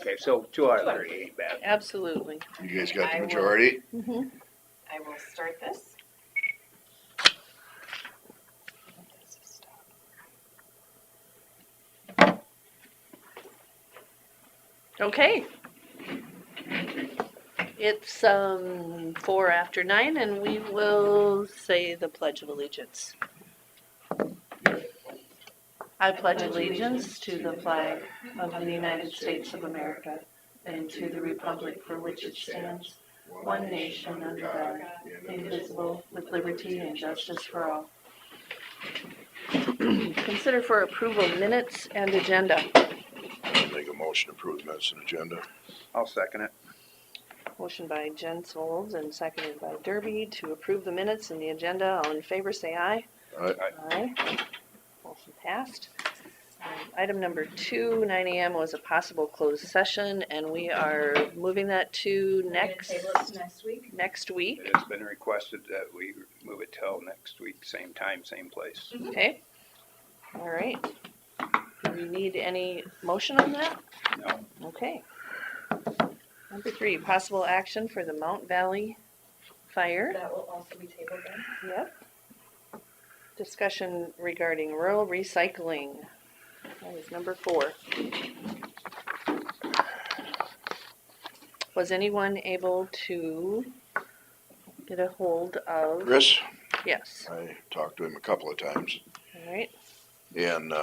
Okay, so 2 out of 30 ain't bad. Absolutely. You guys got the majority? Mm-hmm. I will start this. Okay. It's 4 after 9, and we will say the Pledge of Allegiance. I pledge allegiance to the flag of the United States of America and to the republic for which it stands, one nation under God, indivisible, with liberty and justice for all. Consider for approval minutes and agenda. Make a motion to approve the minutes and agenda. I'll second it. Motion by Jen Solz and seconded by Derby to approve the minutes and the agenda. All in favor, say aye. Aye. Motion passed. Item number 2, 9 a.m. was a possible closed session, and we are moving that to We're gonna table it to next week. next week. It has been requested that we move it till next week, same time, same place. Okay. All right. Do we need any motion on that? No. Okay. Number 3, possible action for the Mount Valley fire. That will also be tabled then. Yep. Discussion regarding rural recycling. That is number 4. Was anyone able to get a hold of? Chris, Yes. I talked to him a couple of times, All right. and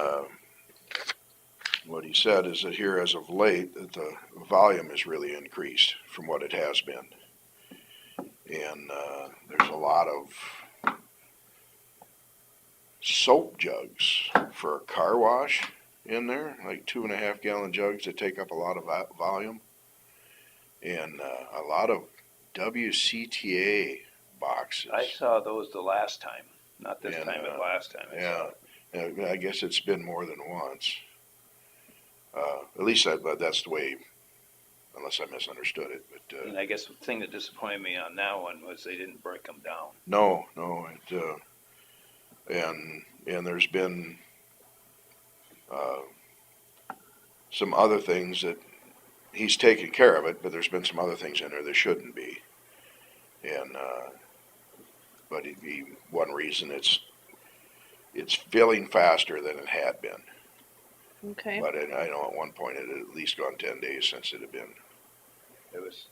what he said is that here as of late, that the volume has really increased from what it has been. And there's a lot of soap jugs for a car wash in there, like 2.5 gallon jugs that take up a lot of volume. And a lot of WCTA boxes. I saw those the last time, not this And, time, but last time. I saw Yeah, it. I guess it's been more than once. At least that's the way, unless I misunderstood it. But And I guess the thing that disappointed me on that one was they didn't break them down. no, and there's been some other things that he's taken care of it, but there's been some other things in there that shouldn't be. And but one reason it's filling faster than it had been. Okay. But I know at one point it had at least gone 10 days since it had been. It was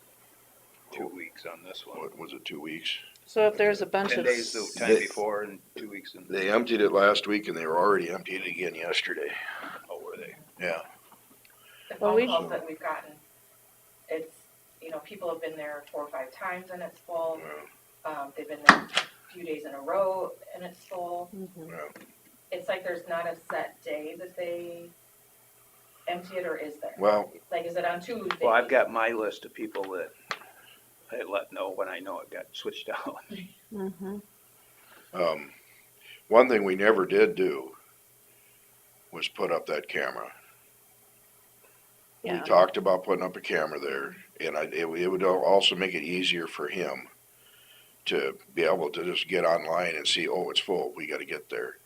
2 weeks on this one. What was it, 2 weeks? So if there's a bunch 10 of days the time before and 2 weeks in. They emptied it last week and they were already emptied it again yesterday. Oh, were they? Yeah. The Well, phone we- calls that we've gotten, it's, people have been there 4 or 5 times and it's full. They've been there a few days in a row and it's full. Mhm. It's like there's not a set day that they empty it, or is there? Well, Like, is it on Tuesday? Well, I've got my list of people that I let know when I know it got switched out. Mhm. one thing we never did do was put up that camera. Yeah. We talked about putting up a camera there, and it would also make it easier for him to be able to just get online and see, oh, it's full, we got to get there,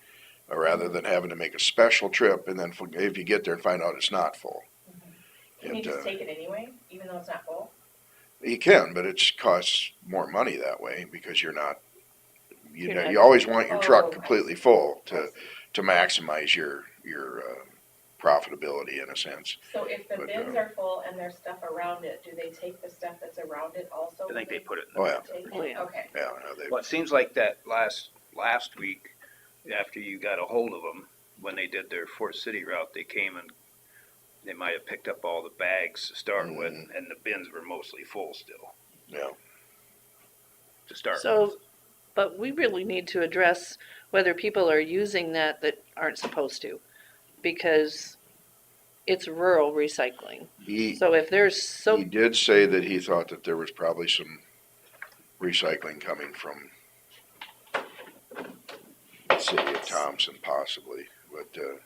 rather than having to make a special trip and then if you get there and find out it's not full. Can you just take it anyway, even though it's not full? You can, but it costs more money that way because you're not. You're not- You always want your Oh, truck I completely see. full I to see. maximize your profitability in a sense. So if the But, bins are full and there's stuff around it, do they take the stuff that's around it also? I think they put it in the. Oh yeah, Take it? Oh, yeah. Okay. yeah. They, Well, it seems like that last week, after you got a hold of them, when they did their Fort City route, they came and they might have picked up all the bags to start with, and the bins were mostly full still yeah. to start with. So, but we really need to address whether people are using that aren't supposed to, because it's rural recycling. He So if there's he did say that he thought that there was probably some recycling coming from the city of Thompson, possibly, but.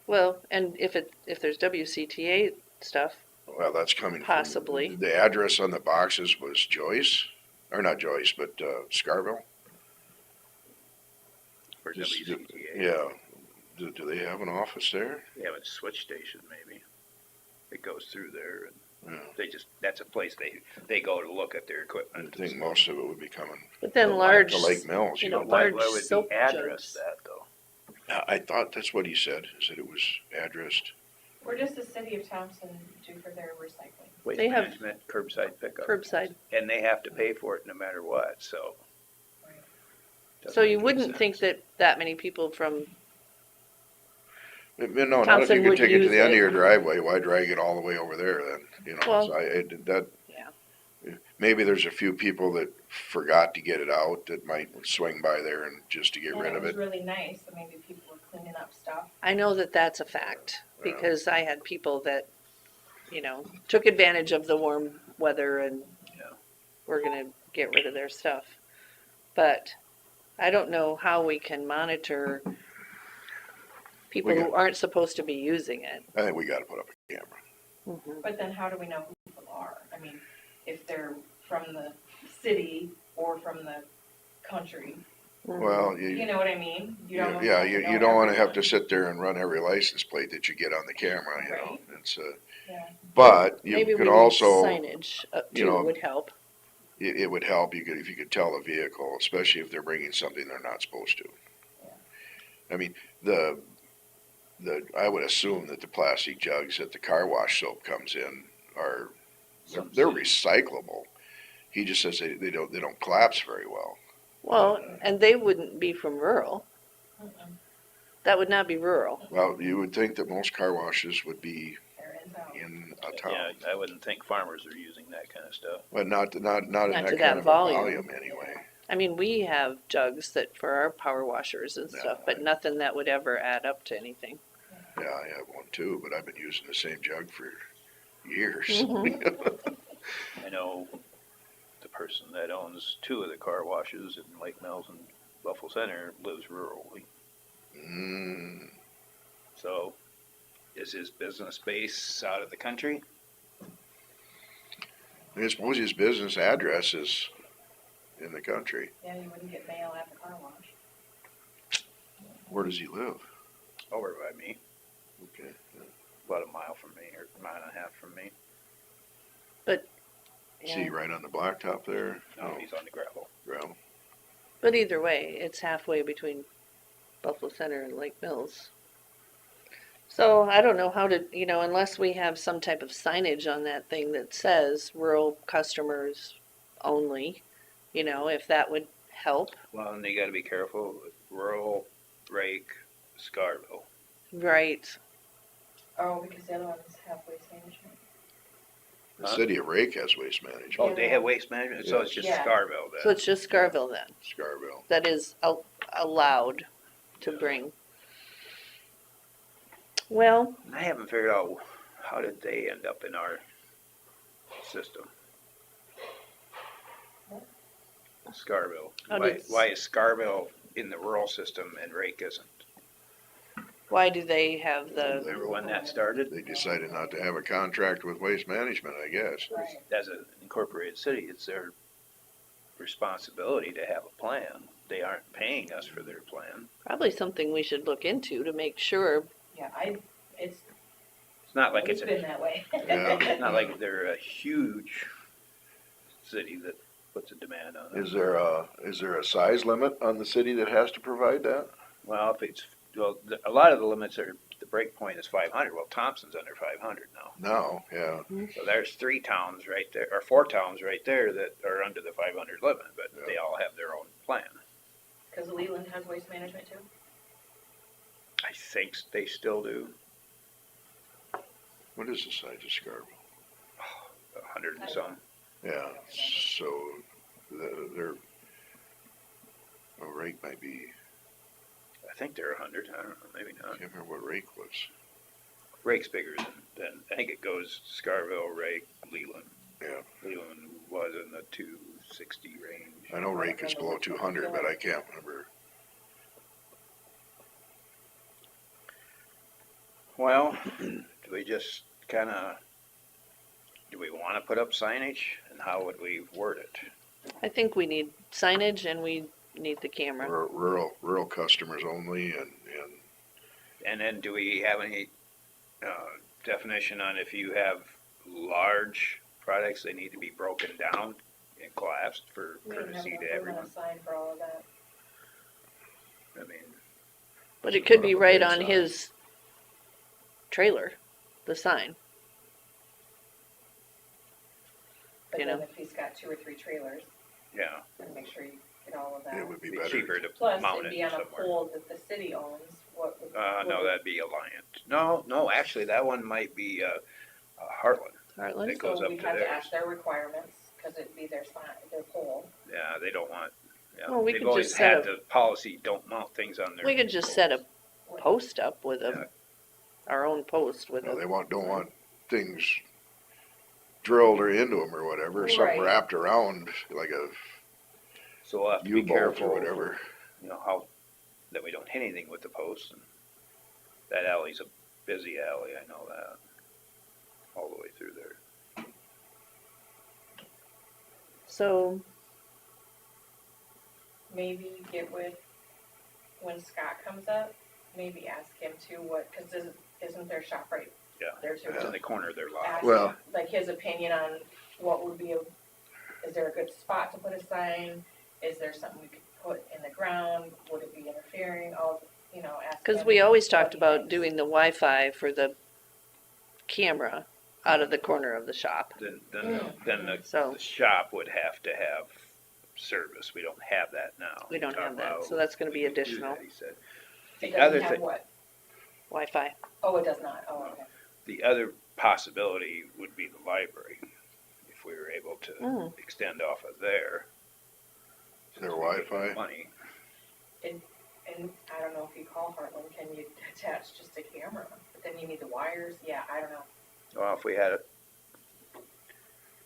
well, and if there's WCTA stuff, Well, that's coming Possibly. from, the address on the boxes was Joyce, or not Joyce, but Scarville. For Just- WCTA. Yeah, do they have an office there? They have a switch station maybe. It goes through there and Yeah. that's a place they go to look at their I equipment. think most of it would be coming But then The large, to Lake Mills. you You know, know, Why large would soap we address jugs. that though? I thought that's what he said. Said it was addressed. Where does the city of Thompson do for their recycling? Waste They have management, curbside pickup. curbside. And they have to pay for it no matter what, so. Right. doesn't So you make any wouldn't think sense. that many people from, No, not if Thompson you could would take it to use the end of it. your driveway. Why drag it all the way over there then? You know, Well, so that. yeah. Maybe there's a few people that forgot to get it out that might swing by there and just to get And rid it of was it. really nice, so maybe people were cleaning up stuff. I know that that's a fact Yeah. because I had people that, took advantage of the warm weather and Yeah. were gonna get rid of their stuff. But I don't know how we can monitor people who aren't supposed to be using it. I think we got to put up a camera. Mhm. But then how do we know who people are? I mean, if they're from the city or from the country, Well, you know what I mean? You don't know yeah, how to know you don't want to have to everyone. sit there and run every license plate that you get on the camera. You know, Right. it's Yeah. but you Maybe we could need also signage you too know, would help. it would help if you could tell the vehicle, especially if they're bringing something they're not supposed to. Yeah. I mean, I would assume that the plastic jugs that the car wash soap comes in are they're recyclable. He just says they don't collapse very well. Well, and they wouldn't be from rural. Mm-mm. That would not be rural. Well, you would think that most car washes would be They're in town. in a town, Yeah, I wouldn't think farmers are using that kind of stuff. but not in that to kind that of volume. a volume anyway. I mean, we have jugs that for our power washers and stuff, Yeah. but nothing that would ever add up to anything. Yeah, I have one too, but I've been using the same jug for years. Mhm. I know the person that owns two of the car washes in Lake Mills and Buffalo Center lives rurally. Mm, So is his business base out of the country? I suppose his business address is in the country. Yeah, you wouldn't get mail at the car wash. Where does he live? Over by me, Okay. about a mile from me or a mile and a half from me. Is he right on the blacktop there? No, he's on the gravel. Gravel. But either way, it's halfway between Buffalo Center and Lake Mills. So I don't know how to, unless we have some type of signage on that thing that says rural customers only, if that would help. Well, and they gotta be careful with rural, Rake, Scarville. Right. Oh, because the other ones have waste management. The Huh? city of Rake has waste management. Oh, they have waste management, so it's just Yeah. Scarville So then. it's just Scarville then, Scarville. that is allowed to bring. Well, I haven't figured out how did they end up in our system. Scarville. How Why, did- why is Scarville in the rural system and Rake isn't? why do they have the, Remember when that started? They decided not to have a contract with waste management, I guess. Right. As an incorporated city, it's their responsibility to have a plan. They aren't paying us for their plan. probably something we should look into to make sure. Yeah, it's It's not like always it's been that way. Yeah. it's not like they're a huge city that puts a demand on it. Is there a size limit on the city that has to provide that? Well, a lot of the limits are, the break point is 500. Well, Thompson's under 500 now. No, yeah. So there's 3 towns right there, or 4 towns right there that are under the 500 limit, but Yeah. they all have their own plan. Because Leland has waste management too? I think they still do What is the size of Scarville? 100 and some. Yeah, so they're, Rake might be, I think they're 100. I don't know, maybe I not. can't remember what Rake was. Rake's bigger than I think it goes Scarville, Rake, Leland. Yeah. Leland was in the 260 range. I know Rake is below 200, but I can't remember. Well, do we just do we want to put up signage, and how would we word it? I think we need signage and we need the camera. Rural customers only and And then do we have any, definition on if you have large products, they need to be broken down and collapsed for We don't have courtesy enough to room on everyone? a sign for all of that. I mean, But So it could put be up a right big on sign. his trailer, the sign. But You then know. if he's got 2 or 3 trailers, yeah, then make sure you get all of that. It would be it'd be better. cheaper to Plus, mount it'd be it on a somewhere. pole that the city owns, what would? No, what would- that'd be Alliant. No, actually, that one might be, Heartland. Heartland? It goes So up we'd to have to theirs. ask their requirements, cause it'd be their sign, their pole. Yeah, they don't want, yeah. Well, we They've could always just set had the policy, don't mount things on their. We could just set a poles. post up with Yeah. our own post with No, a, they don't want things drilled or into them or whatever, something Right. wrapped around like a So we'll have to be U-bolt or careful, whatever. you know, how, that we don't hit anything with the posts. And that alley's a busy alley, I know that, all the way through there. so, Maybe get with, when Scott comes up, maybe ask him too cause isn't their shop right Yeah. there too? It's in the corner of their lot. Ask Well- him, like his opinion on what would be is there a good spot to put a sign? Is there something we could put in the ground? Would it be interfering? All, ask cause him we always what talked he about thinks. doing the Wi-Fi for the camera out of the corner of the shop. Then So- the shop would have to have service. We don't have that now. We don't Talk have that, about so that's gonna be we could do additional. that, he said. It The doesn't other have thing, what? Wi-Fi. Oh, it does not. Oh, okay. the other possibility would be the library, if we were able to Mm. extend off of there. Their Since we get Wi-Fi? Money. And I don't know if you call Heartland, can you attach just a camera? But then you need the wires. Yeah, I don't know. Well, if we had it,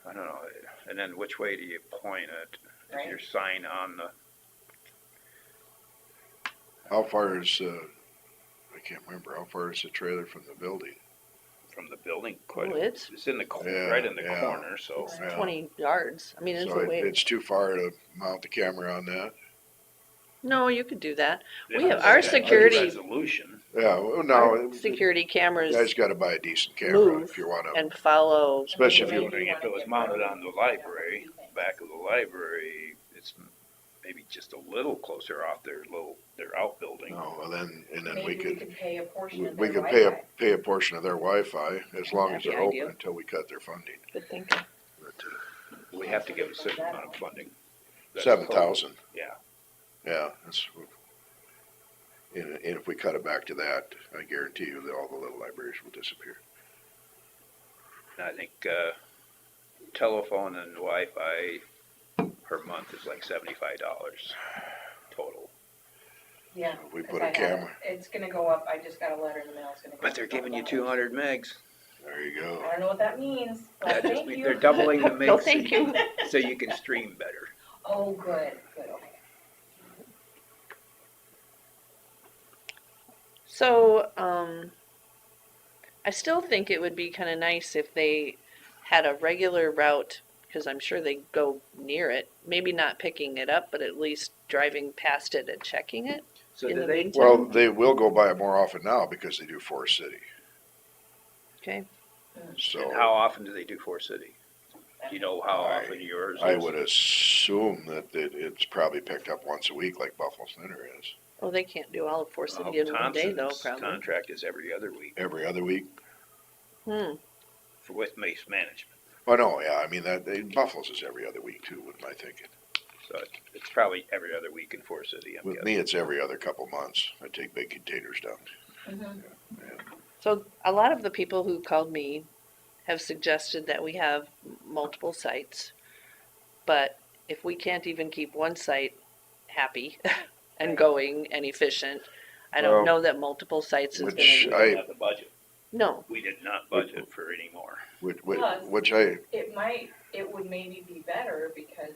I don't know, and then which way do you point it? Is Right. your sign on the, How far is, I can't remember, how far is the trailer from the building? from the building? Quite, Oh, it's it's in the, Yeah, right in the yeah. corner, so. Yeah. 20 yards. I mean, it's So a way. it's too far to mount the camera on that? No, you could do that. They We don't have say our that security- Resolution. Yeah, well, Our no, security you cameras guys gotta buy a decent camera move if you wanna, and follow. especially if Maybe you, Wondering if it was get mounted rid of on the it. library, Yeah, what do you think? back of the library, it's maybe just a little closer off their outbuilding. no, well then, and then we Maybe we could, could pay a portion we of their could Wi-Fi. pay a portion of their Wi-Fi as long That'd as be they're open ideal. until we cut their funding. Good thinking. But, We have to give a certain amount of funding. That's 7,000. Yeah. Yeah, that's, and if we cut it back to that, I guarantee you that all the little libraries will disappear. I think, telephone and Wi-Fi per month is like $75 total. Yeah. If we 'cause put I a had camera, It's gonna go up. I just got a letter in the mail. It's gonna go up. But they're giving you $12. 200 megs. there you go. I don't know what that means. But That just thank means you. they're doubling the mix. No, thank you. So you can stream better. Oh, good, okay. So, I still think it would be kind of nice if they had a regular route, because I'm sure they go near it. Maybe not picking it up, but at least driving past it and checking it. So In do the they, meantime- Well, they will go by it more often now because they do Forest City, Okay. and so how often do they do Forest City? Do you know how often yours is? I would assume that it's probably picked up once a week like Buffalo Center is. Oh, they can't do all of Forest Well, City in one day, though, Thompson's probably. contract is every other week Every other week? with Mace Management. Oh, no, yeah, I mean, Buffalo's is every other week too, with my thinking. So it's probably every other week in Forest City, I'm With guessing. me, it's every other couple months. I take big containers down. Mhm. So a lot of the people who called me have suggested that we have multiple sites. But if we can't even keep one site happy and Right. going and efficient, I Well, don't know that multiple sites is which We gonna, don't have the budget. no. We did not budget for any more. Plus- Which It would maybe be better because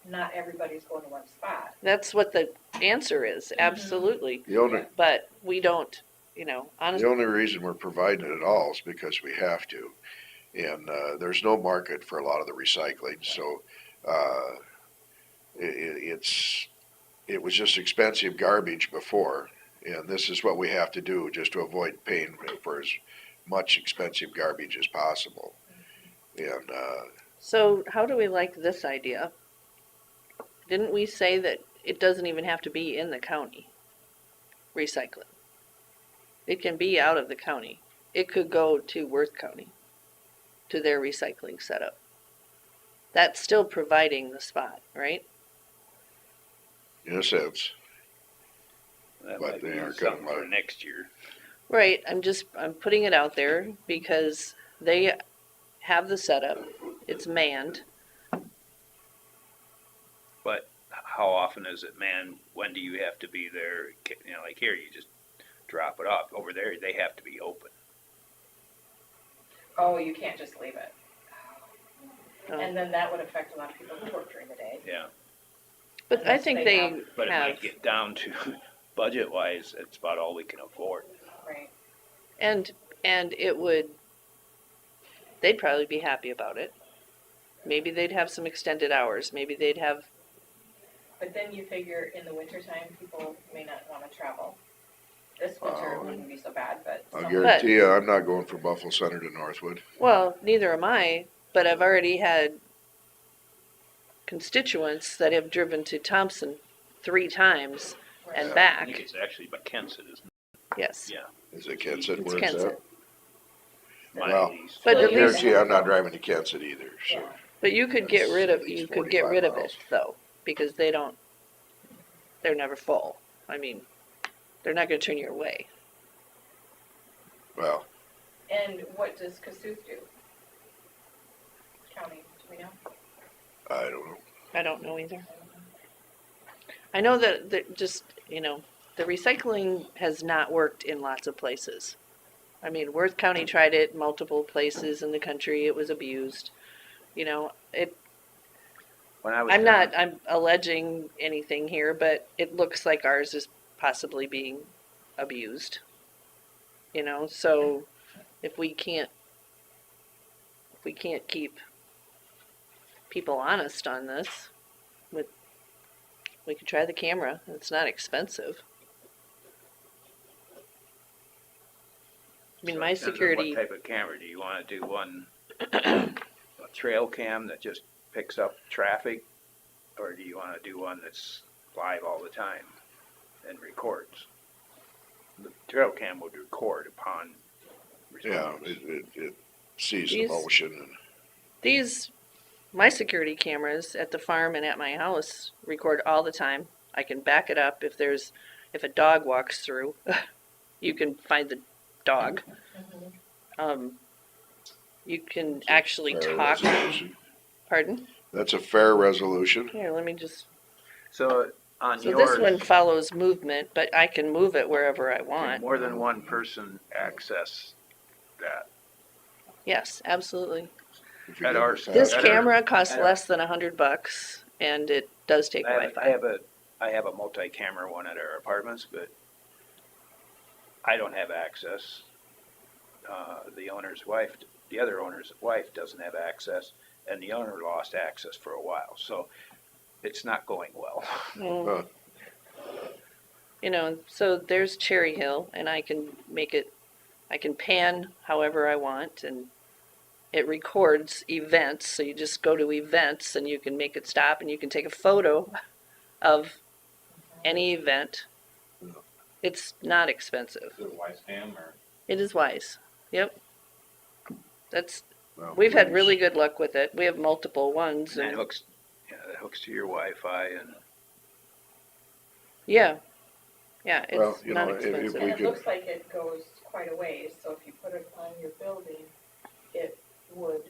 not everybody's going to one spot. That's what the answer is, absolutely. the only, But we don't, the honestly, only reason we're providing it at all is because we have to. And, there's no market for a lot of the recycling, so, it was just expensive garbage before. And this is what we have to do just to avoid paying for as much expensive garbage as possible. And, So how do we like this idea? Didn't we say that it doesn't even have to be in the county? Recycling. It can be out of the county. It could go to Worth County, to their recycling setup. That's still providing the spot, right? in a sense, That But might they be aren't gonna something let for it. next year. Right, I'm putting it out there because they have the setup. It's manned. But how often is it, man? When do you have to be there? You know, like here, you just drop it off. Over there, they have to be open. Oh, you can't just leave it. Oh. And then that would affect a lot of people who work during the day. Yeah. But I Unless think they they have- But it have, might get down to budget-wise, it's about all we can afford. Right. and it would, they'd probably be happy about it. Maybe they'd have some extended hours. Maybe they'd have, But then you figure in the wintertime, people may not wanna travel. This winter Wow. wouldn't be so bad, but I'll summer- guarantee you, I'm not going from Buffalo Center to Northwood. well, neither am I, but I've already had constituents that have driven to Thompson 3 times Right. and Yeah. I back. think it's actually by Kensett, isn't Yes. Yeah. Is it Kensett It's where it's Kensett. at? it? My Well, least. But I at least- guarantee you, I'm not driving to Kensett either, so. Yeah. But you could get That's rid at of, least you could get 45 rid of miles. it though, because they're never full. I mean, they're not gonna turn you away. Well, And what does Cassuth do? County, do we know? I don't know. I don't know either. I know that just, the recycling has not worked in lots of places. I mean, Worth County tried it multiple places in the country. It was abused. When When I was I'm alleging anything here, but it looks like ours is possibly being abused. So if we can't keep people honest on this, we could try the camera. It's not expensive. I mean, So my it depends on security, what type of camera? Do you wanna do one, a trail cam that just picks up traffic? Or do you wanna do one that's live all the time and records? The trail cam would record upon Yeah, response. it sees the These- motion my security cameras at the farm and at my house record all the time. I can back it up if a dog walks through, you can find the dog. Mhm. You can actually Fair talk. resolution. Pardon? That's a fair resolution. Here, let me just. So on So yours. this one follows movement, but I can move it wherever I Can want. more than one person access that? Yes, absolutely. If you At get our- the This fast- Better- camera costs better. less than $100, and it does take Wi-Fi. I have a multi-camera one at our apartments, but I don't have access. The other owner's wife doesn't have access, and the owner lost access for a while, so it's not going well. Mm. So there's Cherry Hill, and I can pan however I want, and it records events. So you just go to events, and you can make it stop, and you can take a photo of any event. It's not expensive. Is it Wise Cam or? It is Wise. Yep. well, We've had really good luck with it. We have multiple ones. And And that hooks to your Wi-Fi, and yeah, Well, it's you not know, if expensive. we And it could- looks like it goes quite a ways, so if you put it on your building, it would.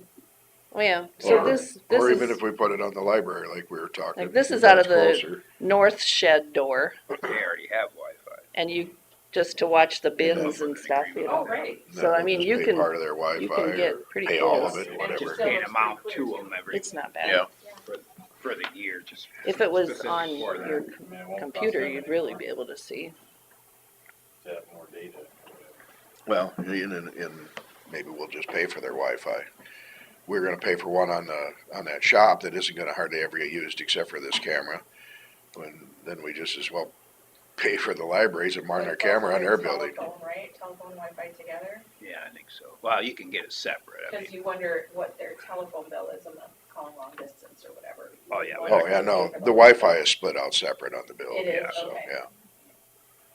Oh yeah. So Or- this Or is even if we put it on the library like we were talking. Like, this is out of that's the- closer. north shed door, they already have Wi-Fi. and you just to watch the bins Yeah. and stuff. Oh, right. And So, then I we'll mean, just you pay can- part of their You Wi-Fi can or get pretty pay all of close. it, And whatever. just- Pay an amount to them every, It's not bad. Yeah. for the year, just. If it was specific on for that. your I mean, it won't cost computer, them you'd any really more be able to see. to have more data. Well, and maybe we'll just pay for their Wi-Fi. We're gonna pay for one on that shop that isn't gonna hardly ever get used except for this camera. Then we just as well pay for the libraries and mount But our it's also camera on their like building. Telephone, right? Telephone, Wi-Fi together? Yeah, I think so. Well, you can get it separate, I Because mean, you wonder what their telephone bill is, I'm not calling long distance or whatever. Oh, yeah, You wonder Oh, yeah, if they no, pay for the Wi-Fi is split out separate on the bill. It is, So, okay. yeah.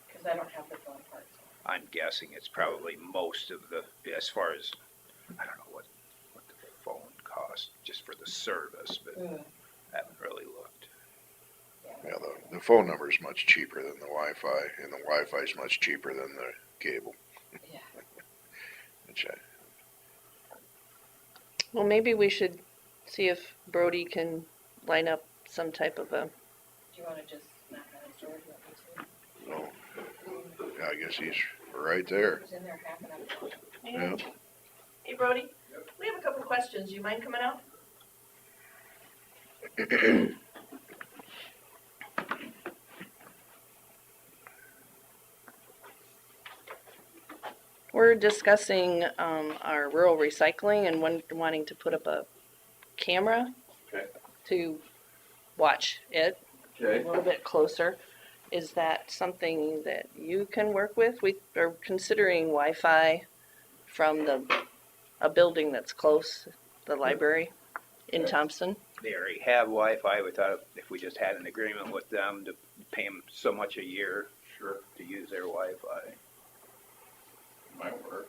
Because I don't have the phone part, so. I'm guessing it's probably most of the, as far as, I don't know what the phone costs just for the service, but Mm, I haven't really looked. Yeah, the phone number is much cheaper than the Wi-Fi, and the Wi-Fi is much cheaper than the cable. Yeah. Which Well, maybe we should see if Brody can line up some type of a, Do you want to just knock on his door? Do you want me so, yeah, I guess he's right there. to? He's in there half an hour. Yeah. Hey Brody, we have a couple questions. You mind coming out? We're discussing our rural recycling and wanting to put up a camera Okay. to watch it a Okay. little bit closer. Is that something that you can work with? We are considering Wi-Fi from a building that's close, the library in Okay. Thompson. They already have Wi-Fi. We thought if we just had an agreement with them to pay them so much a year Sure. to use their Wi-Fi. Might work.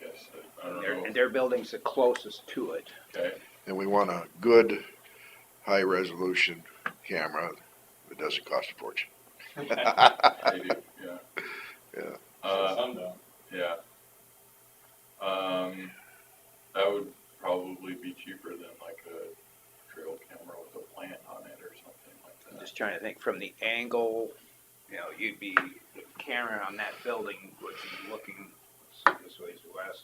I guess, I don't And know. their building's the closest to it. Okay. And we want a good, high-resolution camera that doesn't cost a fortune. They do, yeah. Yeah. Some don't. Yeah. That would probably be cheaper than like a trail camera with a plant on it or something like I'm that. just trying to think from the angle, you'd be, the camera on that building would be looking this way to west.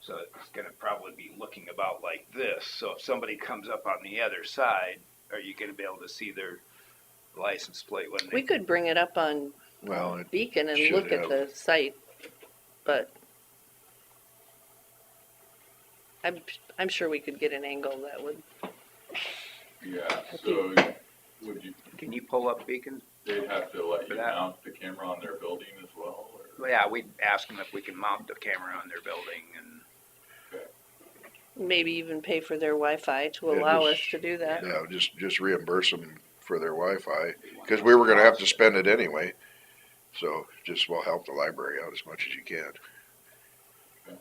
So it's gonna probably be looking about like this. So if somebody comes up on the other side, are you gonna be able to see their license plate when We they? could bring it up on Well, it Beacon and should look at have. the site, but I'm sure we could get an angle that would. Yeah, so would you, Can you pull up Beacon? they'd have to let For you that? mount the camera on their building as well, or? Well, yeah, we'd ask them if we can mount the camera on their building and. Maybe even pay for their Wi-Fi to Yeah, allow just- us to do that. Yeah, just reimburse them for their Wi-Fi, because we were gonna have to spend it anyway. So just will help the library out as much as you can. I'm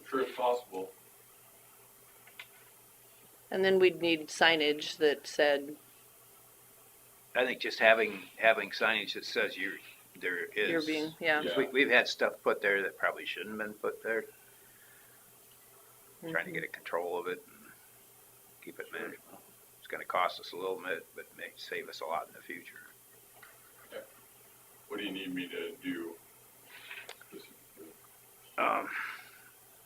sure it's possible. And then we'd need signage that said I think just having signage that says there is. you're being, yeah. Yeah. We've had stuff put there that probably shouldn't have been put there, trying to Mhm. get a control of it and keep it manageable. It's gonna cost us a little bit, but may save us a lot in the future. What do you need me to do? Well,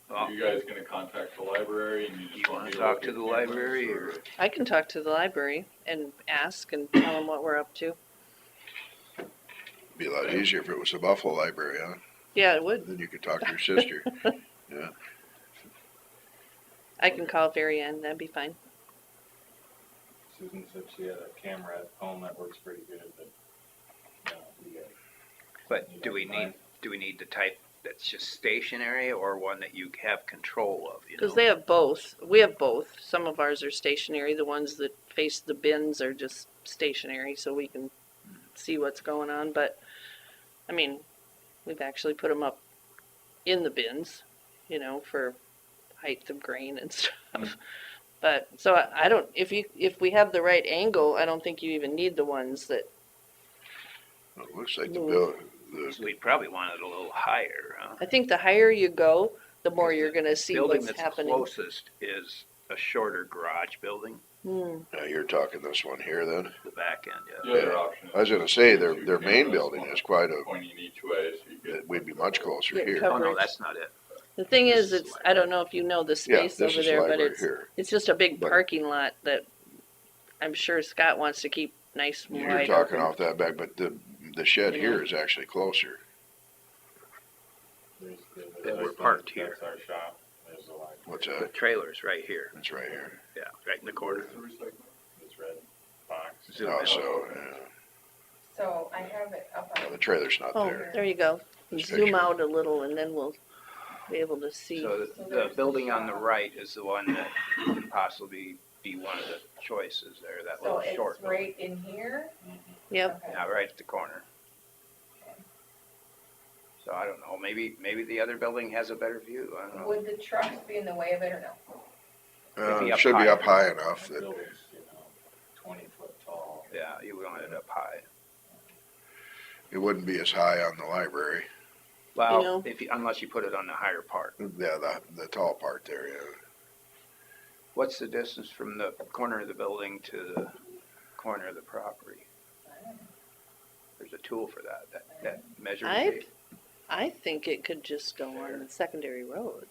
Are you guys gonna contact the library and you You just want wanna me to talk look to at the cameras, library, or? I can talk to the library and ask and tell them what we're up to. Be a lot easier if it was the Buffalo Library, huh? Yeah, it would. Then you could talk to your sister. I can call Very Ann, that'd be fine. Susan said she had a camera at home that works pretty good, but, you guys. But do we need the type that's just stationary or one that you have control of, Because they have both. We have both. Some of ours are stationary. The ones that face the bins are just stationary, so we can see what's going on. But, I mean, we've actually put them up in the bins, for height of grain and stuff. But, so I don't, if we have the right angle, I don't think you even need the ones that, It looks like Move. So we probably want it a little higher, huh? I think the higher you go, the more Because you're gonna see Building what's that's happening. closest is a shorter garage building, Now you're talking this one here then? the back end, The other option. I was gonna say, their main building is quite a, Pointing each way, so you get. we'd be much closer Yeah, here. cover- Oh, no, Coverage. that's not it. The thing This is, is it's, the I don't know if you know the Yeah, space this over is there, but library here. it's just a big But- parking lot that I'm sure Scott wants to keep nice and You're wide talking open. off that back, but the shed Yeah. here is actually closer. And we're parked here. That's our shop, there's the library. What's The that? trailer's right here, It's right here. yeah, right in the corner. Where's the recycling? This red box. Zoom Oh, in. so, So I have it up No, on. the trailer's not Oh, there. there you go. This Zoom picture. out a little and then we'll be able to see. So So the there's the building on the shop. right is the one that could possibly be one of the choices there, that So little short it's building. right in here? Yep, Okay. Yeah, right at the corner. Okay. So I don't know, maybe the other building has a better view, I don't know. Would the trucks be in the way of it or no? It'd be up Should be higher. up high enough that, Building's, 20 foot tall. Yeah, you want it up high. it wouldn't be as high on the library. Well, know- unless you put it on the higher part. Yeah, the tall part there, yeah. What's the distance from the corner of the building to the corner of the property? There's a tool for that measuring tape. I think it could just go on the secondary roads.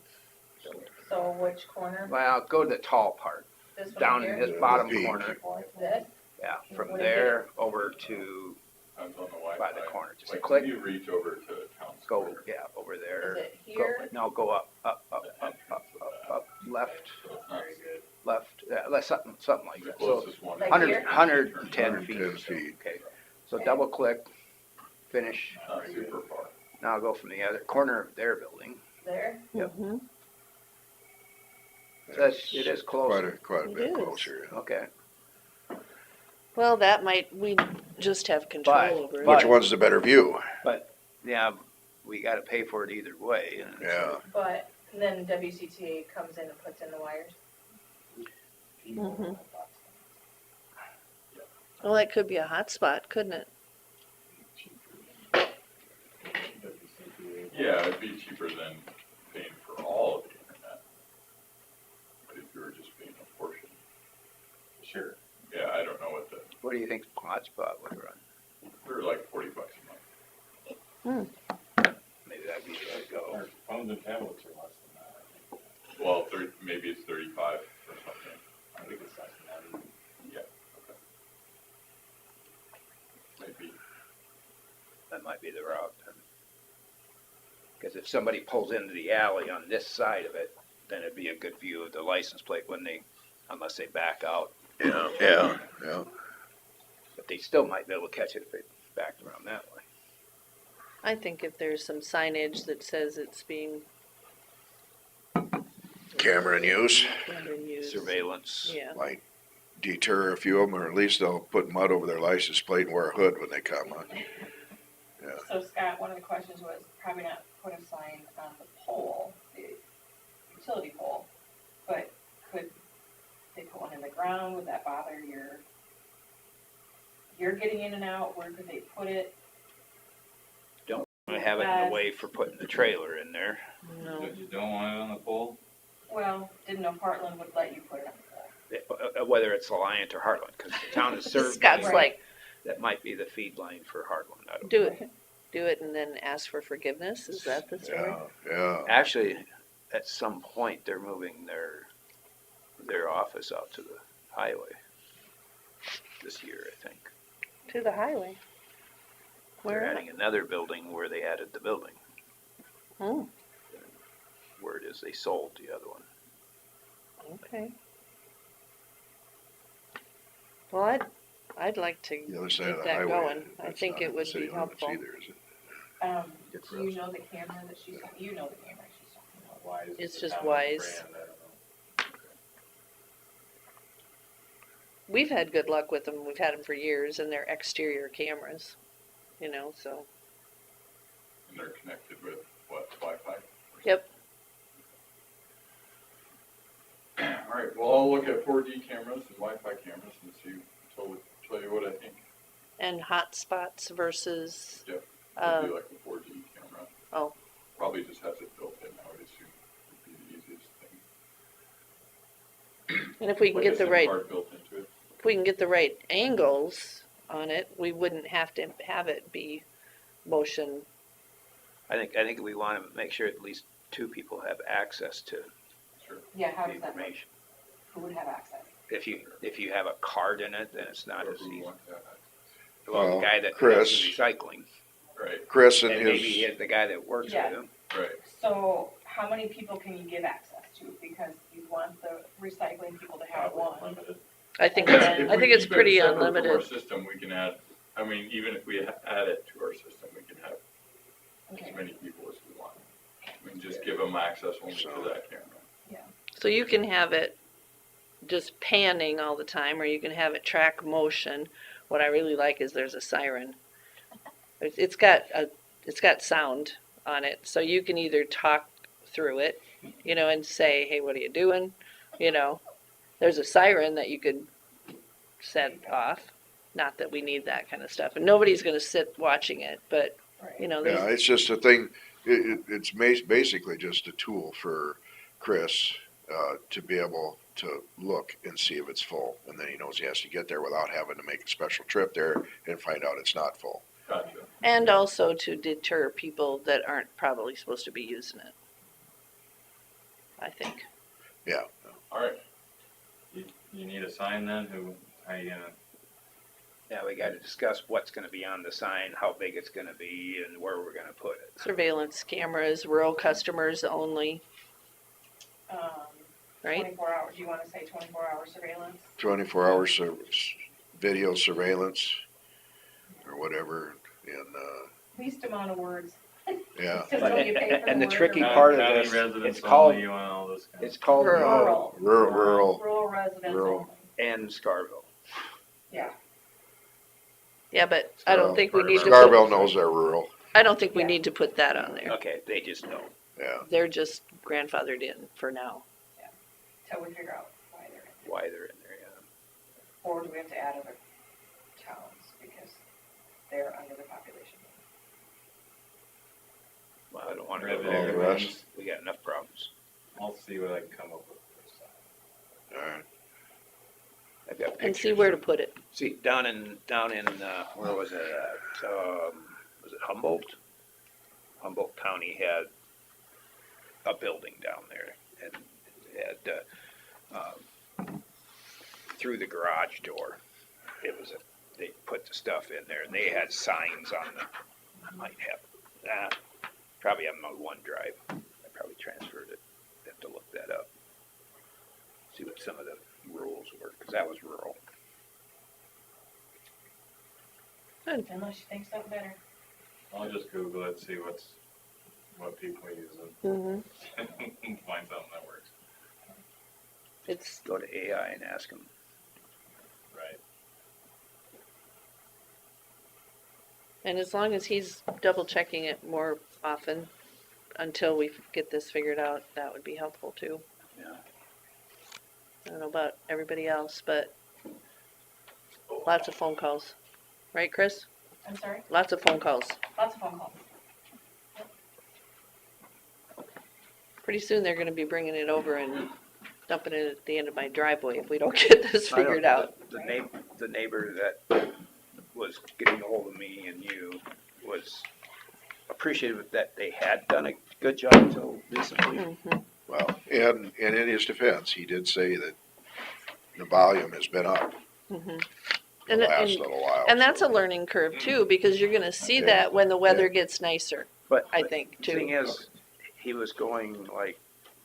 So which corner? Well, go to the tall part, This one down in here? this bottom peak. corner. This? Yeah, from What is there over to, Depends on the Wi-Fi. by the corner, just Like, click, when you reach over to town go, square. yeah, over Is there. it Go, here? no, go up, left, So it's not good. left, something like The that. So closest one. Like Hundred, here? 110 feet. 110 or so. feet. Okay, so Okay. double click, finish. Not super far. Now go from the other corner of their building. There? Yep. Mhm. It is closer. Quite a It bit is. closer, yeah. Okay, Well, that might, we just have But- control over it. Which one's the better view? yeah, we gotta pay for it either way. And Yeah. But then WCTA comes in and puts in the wires? Mhm. Well, that could be a hot spot, couldn't it? Yeah, it'd be cheaper than paying for all of the internet. But if you were just paying a portion. Sure. Yeah, I don't know what What do you think hotspot would run? they're like $40 a month. Maybe that'd be the way to go. Phones and tablets are less than that, I think. Well, maybe it's 35 or something. I think it's less than that. Yeah, okay. Maybe. That might be the route. Because if somebody pulls into the alley on this side of it, then it'd be a good view of the license plate unless they back out. Yeah. But they still might be able to catch it if they backed around that way. I think if there's some signage that says it's being Camera in use camera used. Surveillance. Yeah, might deter a few of them, or at least they'll put mud over their license plate and wear a hood when they come, huh? So Scott, one of the questions was probably not put a sign on the pole, the utility pole, but could they put one in the ground? Would that bother you're getting in and out? Where could they put it? I have it in the way for putting the trailer in there. no. But you don't want it on the pole? Well, didn't know Heartland would let you put it on the pole. Whether it's Alliant or Heartland, because the town is served. Scott's by- like, That might be the feed line for Heartland. I don't do know. it and then ask for forgiveness, is that the story? Yeah. Actually, at some point, they're moving their office out to the highway this year, I think. To the highway. They're Where? adding another building where they added the building. Oh, Word is they sold the other one. okay. Well, I'd like to The other side get of the that highway. going. I that's think not it in the would city be limits helpful. either, is it? Good for Do you us. know the camera that she's, you know the camera she's talking about? Wise It's is just a common Wise. brand, I don't know. We've had good luck with them. We've had them for years, and they're exterior cameras, so. And they're connected with what, Wi-Fi? Yep. All right, well, I'll look at 4G cameras and Wi-Fi cameras and tell you what I think. And hotspots versus, Yep. uh, It'd be like a 4G camera. oh. Probably just has it built in, I would assume, would be the easiest thing. and if we can Like a get the SIM right, card built into it. if we can get the right angles on it, we wouldn't have to have it be motion. I think we want to make sure at least two people have access to Sure. Yeah, how the does that work? information. Who would have access? If you have a card in it, then it's not Or as who easy. wants that. Well, Well, the guy that Chris. does the recycling, Right, Chris and and maybe his, the guy that works Yeah. with him. right. So how many people can you give access to? Because you want the recycling people to have Probably one. limited. I think And it's, then- If I we think it's keep it pretty separate from our unlimited. system, we can add I mean, even if we add it to our system, we can have Okay. as many people as we want. We can just give them access only to that camera. So you can have it just panning all the time, or you can have it track motion. What I really like is there's a siren. It's got sound on it, so you can either talk through it, and say, hey, what are you doing? There's a siren that you could set off. Not that we need that kind of stuff, and nobody's gonna sit watching it, but, Right. Yeah, there's, it's just a thing, it's basically just a tool for Chris, to be able to look and see if it's full. And then he knows he has to get there without having to make a special trip there and find out it's not full. Gotcha. and also to deter people that aren't probably supposed to be using it. I think. Yeah. All right. You need a sign then, how you gonna, Yeah, we gotta discuss what's gonna be on the sign, how big it's gonna be, and where we're gonna put it. Surveillance cameras, rural customers only, Um, right? 24 hours, do you wanna say 24-hour surveillance? 24 hours of video surveillance or whatever. And, Least amount of words. yeah, Just so you pay for And the word tricky amount. part of county this, residents it's called, only, you want all this kind of. it's called Rural. rural, Rural residents Rural. only, and Scarville. yeah. Yeah, but I don't think we need to Scarville put, knows they're rural. I don't think we Yeah. need to put that on there. Okay, they just know. Yeah. They're just grandfathered in for now. Till we figure out why they're in. Why they're in there, yeah. Or do we have to add other towns because they're under the population? Well, I don't wanna Revenue go all the rest. rest. We got enough problems. I'll see what I can come up with for a sign. All right. I've got And see pictures. where to put it. See, down in, where was it at? Was it Humboldt? Humboldt County had a building down there and it had, through the garage door, they put the stuff in there and they had signs on them. Might have, probably have them on OneDrive. I probably transferred it. Have to look that up. See what some of the rules were, cause that was rural. Unless you think something better. I'll just Google it, see what people are using, Mm-hmm. find something that works. It's, Go to AI and ask them. Right. and as long as he's double checking it more often until we get this figured out, that would be helpful too. Yeah. I don't know about everybody else, but lots of phone calls. Right, Chris? I'm sorry, Lots of phone calls. lots of phone calls. Pretty soon they're gonna be bringing it over and dumping it at the end of my driveway if we don't get this I don't- figured out. The neighbor that was getting a hold of me and you was appreciative that they had done a good job until recently. Mhm. Well, and in his defense, he did say that the volume has been up Mhm. the And- last and- little while. And that's a so- learning curve too, because you're gonna see Yeah. that when the weather gets nicer, But I think, the thing too. is, he was going like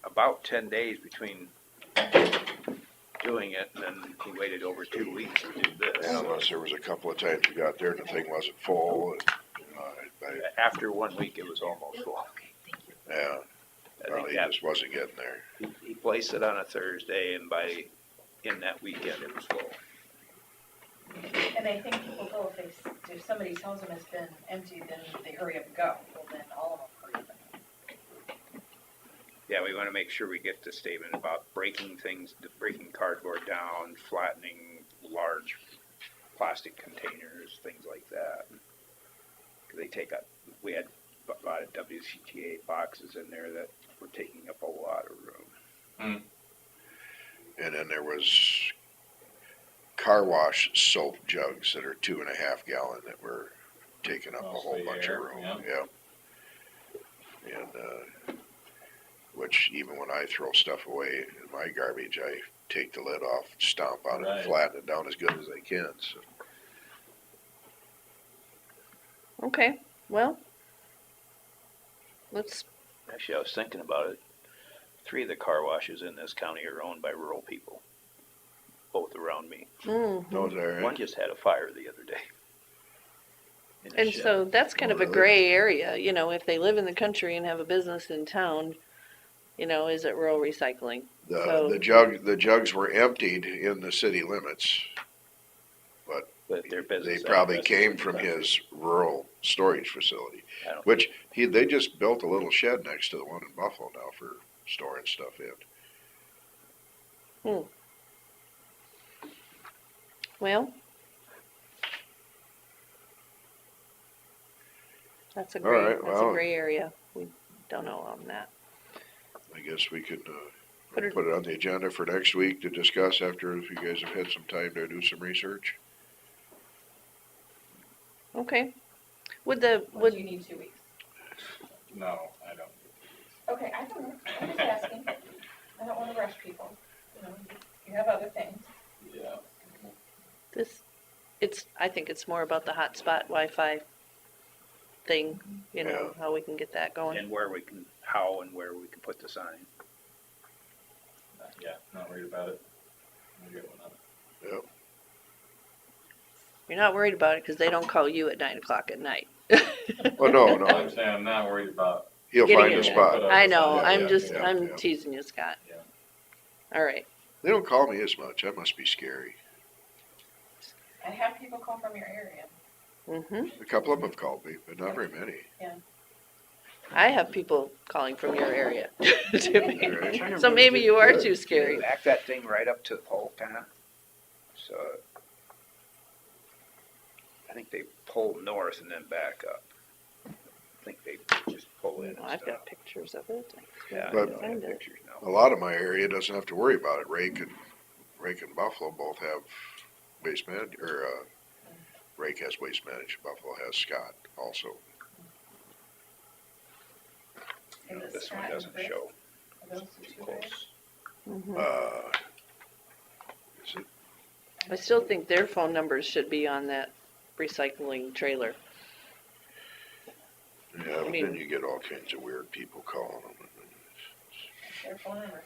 about 10 days between doing it and then he waited over 2 weeks to do Yeah, this. unless there was a couple of times you got there and the thing wasn't full. And, After 1 week, it was almost full. yeah, I well, think he that, just wasn't getting there. he placed it on a Thursday and in that weekend, it was full. And I think people go, if somebody tells them it's been empty, then they hurry up and go. Well, then all of them hurry up and go. Yeah, we wanna make sure we get the statement about breaking cardboard down, flattening large plastic containers, things like that. 'Cause they take up, we had a lot of WCTA boxes in there that were taking up a lot of room. And then there was car wash soap jugs that are 2.5 gallon that were taking up a Mostly whole bunch of air, room. Yeah. And, which even when I throw stuff away in my garbage, I take the lid off, stomp on it, and Right. flatten it down as good as I can, so. Okay, well, let's, Actually, I was thinking about it. 3 of the car washes in this county are owned by rural people, both around me. Those are, One just had a fire the other day. in a And shed. so that's kind Oh, of a really? gray area, you know, if they live in the country and have a business in town, you know, is it rural recycling? So- The jugs were emptied in the city limits. But their They business probably address is came in the from country. his rural storage facility, I don't which they just built a little shed next to the one in Buffalo now for storing stuff in. Well, that's a All gray, right, that's a well- gray area. We don't know on that. I guess we could, Put it- put it on the agenda for next week to discuss after you guys have had some time to do some research. Okay. Would the, Would you would, need 2 weeks? No, I don't. Okay, I don't know, I'm just asking. I don't wanna rush people, you know, you have other things. Yeah. this, I think it's more about the hotspot Wi-Fi thing, you know, how we can get that going. And where we can, how and where we can put the sign. Yeah, not worried about it. I'll get one up. You're not worried about it because they don't call you at 9 o'clock at night. Well, no, I'm no, saying I'm not worried about, he'll Getting find it a there. spot. I know, Yeah, I'm yeah, just, yeah, I'm yeah. teasing you, Scott. Yeah. All right. They don't call me as much, that must be scary. I have people call from your area. Mm-hmm. A couple of them have called me, but not very many. I have people calling from your area to All me. right. So maybe you are Good. too scary. Back that thing right up to the pole, kinda. So, I think they pull north and then back up. I think they just pull in and I've stuff. got pictures of it. Yeah, I But- don't have pictures now. A lot of my area doesn't have to worry about it. Rake and Buffalo both have waste Rake has waste management, Buffalo has Scott also. Is it This one Scott and doesn't Chris? show. Are those the Too two guys? close. Mhm. Is it? I still think their phone numbers should be on that recycling trailer. Yeah, but mean- then you get all kinds of weird people calling them. Their phone number.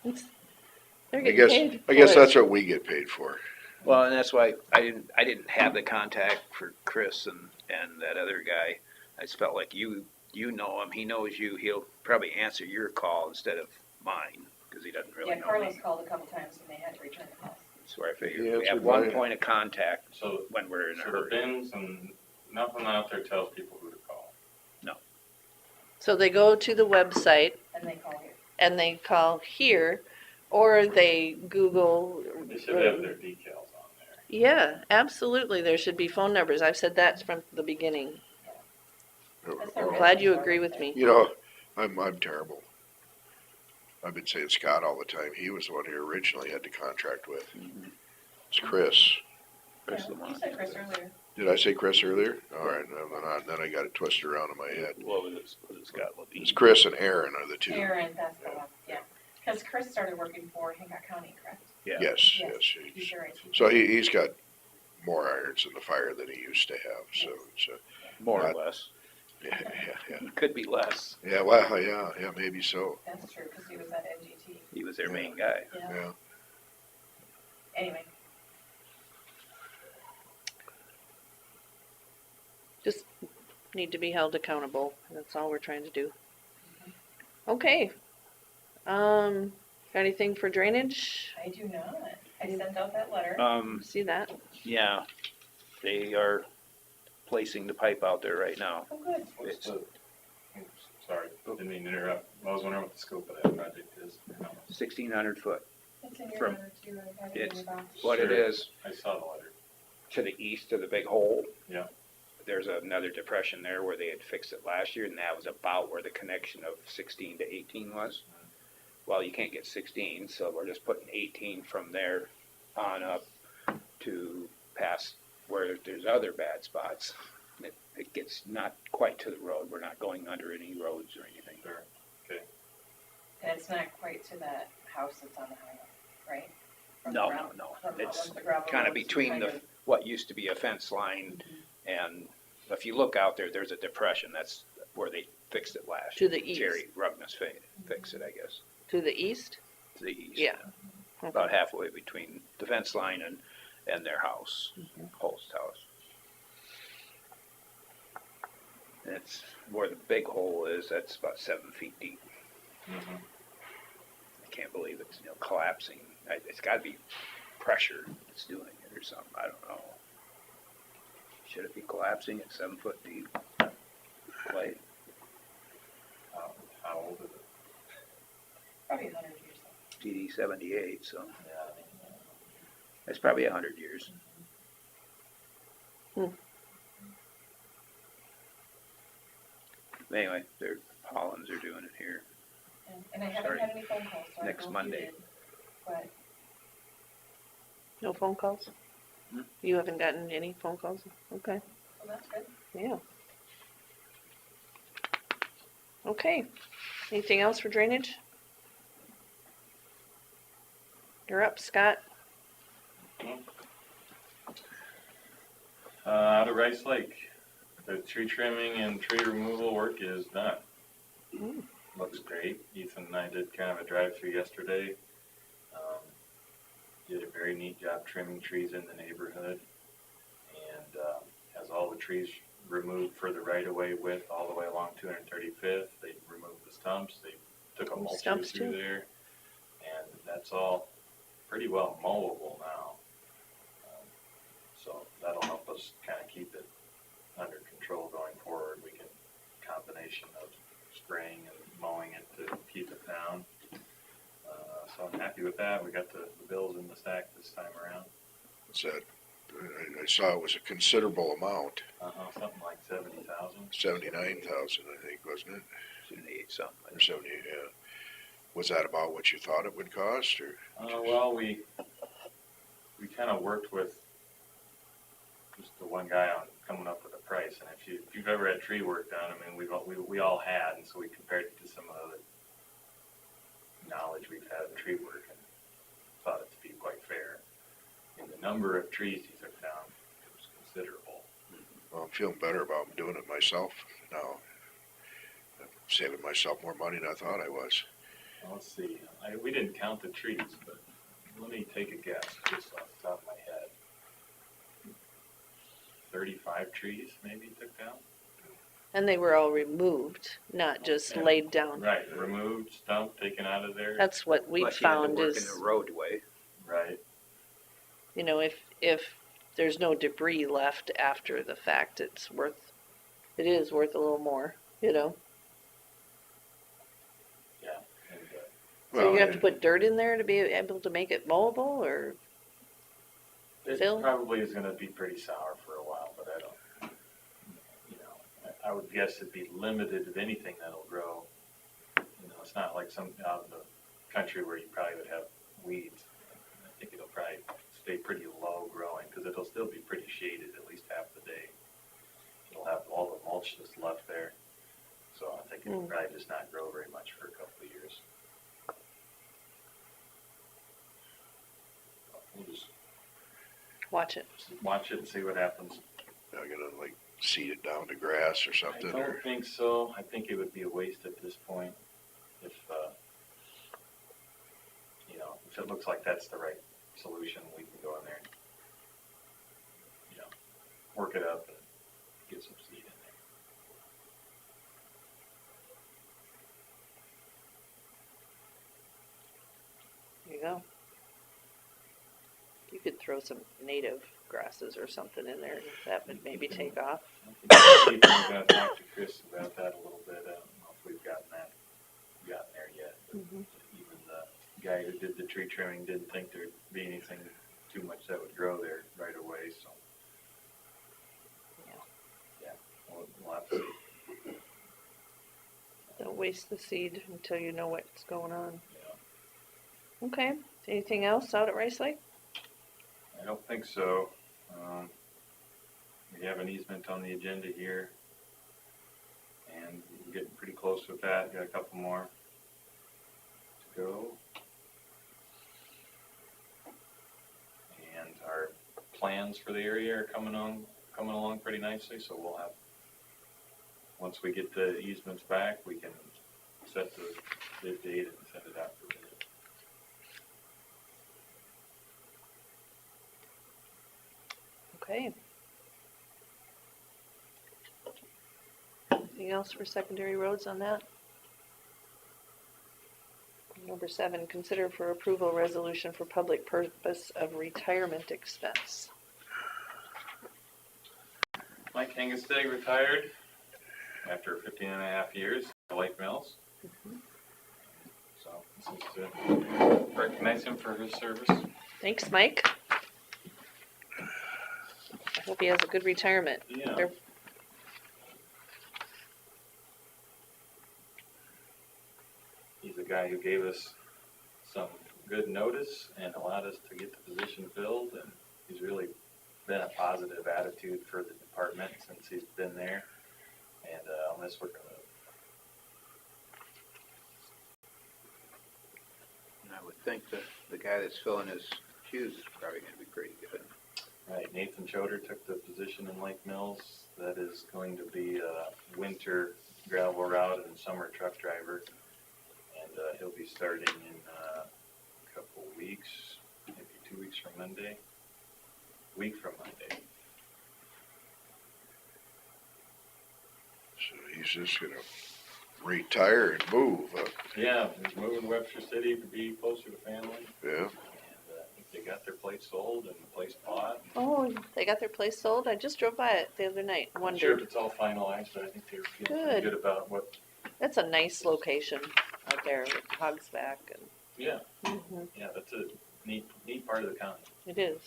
They're I getting guess, paid. I guess for it. that's what we get paid for. Well, and that's why I didn't have the contact for Chris and that other guy. I just felt like you know him, he knows you, he'll probably answer your call instead of mine, because he doesn't really Yeah, know Carlos me. called a couple times and they had to return the call. So I He figured we answered have one mine. point of contact so, when we're in a so the hurry. bins and nothing out there tells people who to call. So they go to the website And they call you. and they call here, or they Google. They should have their decals on there. Yeah, absolutely. There should be phone numbers. I've said that from the beginning. That's their I'm Well, glad you business agree card with right me. You know, I'm terrible. I've been saying Scott all the time. He was the one who originally had the contract with. Mhm. It's Chris. there. Chris Yeah, Lamont. you said Chris earlier. Did I say Chris earlier? All right, then I got it twisted around in my head. What was it Scott Levine? It's Chris and Aaron are the two. Aaron, that's the one, yeah. Because Chris started working for Hancock County, correct? Yeah. Yes, Yes. yes. He's their IT. So he's got more irons in the fire than he used to have, so, More or Not- less. yeah. Could be less. Yeah, well, yeah, maybe so, That's true, because he was at NGT. He was their main guy. Yeah, yeah. anyway, Just need to be held accountable. That's all we're trying to do. Okay. Got anything for drainage? I do not. I sent out that letter. See that? Yeah, they are placing the pipe out there right now. Oh, good. What's the, oops, sorry, didn't mean to interrupt. I was wondering what the scope of that project is. 1,600 foot. It's in your From- letter too, I have it in it's- your box. What it Sure. is, I saw the letter. to the east of the big hole. Yeah. There's another depression there where they had fixed it last year, and that was about where the connection of 16 to 18 was. Well, you can't get 16, so we're just putting 18 from there on up to past where there's other bad spots. It gets not quite to the road. We're not going under any roads or anything. Sure. And it's not quite to that house that's on the highway, right? From the No, gravel- no, from it's one of the gravel kind of roads to between kind the, of- what used to be a fence line, and if you look out there, there's a depression. That's where they fixed it last. To the east. Jerry Rugness fixed it, I guess, To the east? to the east. Yeah. About halfway between the fence line and their house, Holst's house. It's where the big hole is, that's about 7 feet deep. Mhm. I can't believe it's, collapsing. It's gotta be pressure that's doing it or something, I don't know. Should it be collapsing at 7 foot deep? Clay? How old is it? Probably 100 years old. DD 78, so Yeah, I mean, that's probably 100 years. Anyway, their Hollands are doing it here. And I haven't Starting had any phone calls, so I next don't know if you Monday. did, but No phone calls? Hmm. You haven't gotten any phone calls? Okay, well, that's good. yeah. Okay, anything else for drainage? You're up, Scott. out of Rice Lake, the tree trimming and tree removal work is done. Mm. Looks great. Ethan and I did kind of a drive-through yesterday. Did a very neat job trimming trees in the neighborhood, and has all the trees removed for the right-of-way width all the way along 235th. They removed the stumps. They took a Oh, mulcher stumps through too? there, and that's all pretty well mowable now. So that'll help us kind of keep it under control going forward. We can combination of spraying and mowing it to keep it down. So I'm happy with that. We got the bills in the stack this time around. What's that? I saw it was a considerable amount, Something like 70,000. 79,000, I think, wasn't it? 78 something. Or 70, yeah. Was that about what you thought it would cost, or? Well, we kind of worked with just the one guy on coming up with a price. And if you've ever had tree work done, I mean, we all had, and so we compared it to some of the other knowledge we've had in tree work and thought it to be quite fair. And the number of trees he took down was considerable. Well, I'm feeling better about doing it myself now. I'm saving myself more money than I thought I was. Well, let's see. We didn't count the trees, but let me take a guess just off the top of my head. 35 trees maybe he took down? And they were all removed, not just Yeah. laid down. Right, removed, stump taken out of there. That's what we Plus you had to found work is, in the roadway. Right. you know, if there's no debris left after the fact, it is worth a little more, you know? Yeah. And, So you have to put dirt in there to be able to make it mowable, or? it Phil? probably is going to be pretty sour for a while, but I don't, I would guess it'd be limited of anything that'll grow. It's not like some out in the country where you probably would have weeds. I think it'll probably stay pretty low growing because it'll still be pretty shaded at least half the day. It'll have all the mulch that's left there. So I think it'll probably just not grow very much for a couple of years. We'll just Watch it. watch it and see what happens. I'm gonna like seed it down to grass or I something, don't or? think so. I think it would be a waste at this point if, if it looks like that's the right solution, we can go in there and, work it up and get some seed in there. There you go. You could throw some native grasses or something in there, that would maybe take off. I think we're going to talk to Chris about that a little bit. I don't know if we've gotten there yet. But even the guy who did the tree trimming didn't think there'd be anything too much that would grow there right away. So yeah, we'll have to see. Don't waste the seed until you know what's going on. Yeah. Okay, anything else out at Rice Lake? I don't think so. We have an easement on the agenda here, and we're getting pretty close with that. Got a couple more to go. And our plans for the area are coming along pretty nicely, so we'll have, once we get the easements back, we can set the bid date and send it out for bid. Okay. Anything else for secondary roads on that? Number 7, consider for approval resolution for public purpose of retirement expense. Mike Hengesteg retired after 15.5 years at Lake Mills. So this is to recognize him for his service. Thanks, Mike. I hope he has a good retirement. Yeah. They're- He's a guy who gave us some good notice and allowed us to get the position filled, and he's really been a positive attitude for the department since he's been there, and I'll miss working with him. And I would think that the guy that's filling his shoes is probably gonna be pretty good. Right, Nathan Choder took the position in Lake Mills. That is going to be a winter gravel route and summer truck driver. And he'll be starting in a couple weeks, maybe 2 weeks from Monday. Week from Monday. So he's just gonna retire and move, huh? Yeah, he's moving to Webster City to be closer to family. Yeah. And I think they got their place sold and the place bought. Oh, they got their place sold? I just drove by it the other night. I'm not sure if Wondered. it's all finalized, but I think they're feeling Good. pretty good about what, That's a nice location out there with Hogsback and. yeah, Mhm, yeah, that's a neat part of the county. it is.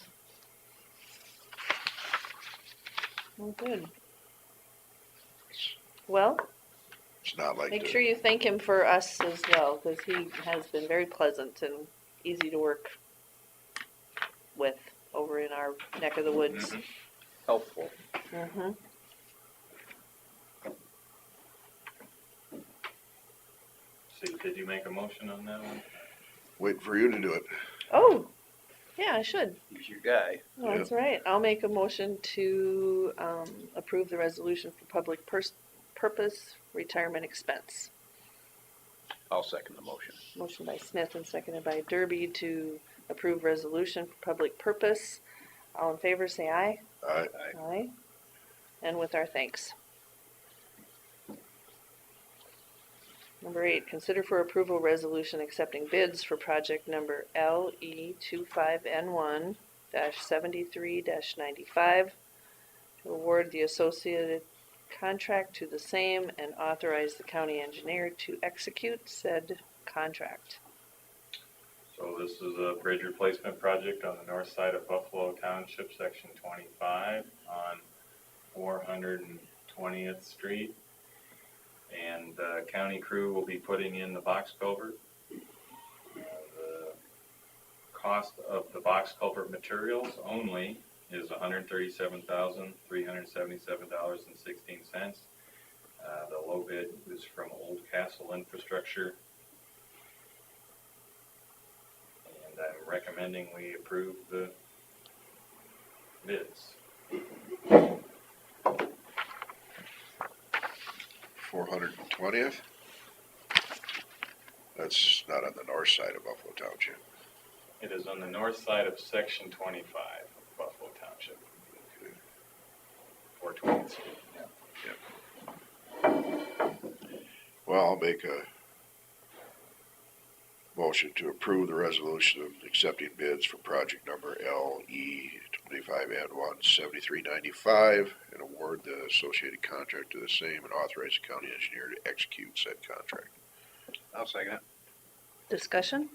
Well, good. Well, It's not like make the, sure you thank him for us as well, because he has been very pleasant and easy to work with over in our neck of the woods. Mhm. Helpful. Mm-hmm. So did you make a motion on that one? waiting for you to do it. Oh, yeah, I should. He's your guy. Oh, that's right. I'll make a motion to approve the resolution for public purpose retirement expense. I'll second the motion. Motion by Smith and seconded by Derby to approve resolution for public purpose. All in favor, say aye. Alright, Aye. And with our thanks. Number 8, consider for approval resolution accepting bids for project number LE25N1-73-95 to award the associated contract to the same and authorize the county engineer to execute said contract. So this is a bridge replacement project on the north side of Buffalo Township, section 25 on 420th Street. And the county crew will be putting in the box culvert. The cost of the box culvert materials only is $137,377.16. The low bid is from Old Castle Infrastructure. And I'm recommending we approve the bids. 420th? That's not on the north side of Buffalo Township. It is on the north side of section 25 of Buffalo Township. 420th Street, yeah. Well, I'll make a motion to approve the resolution of accepting bids for project number LE25N1-7395 and award the associated contract to the same and authorize the county engineer to execute said contract. I'll second it. Discussion?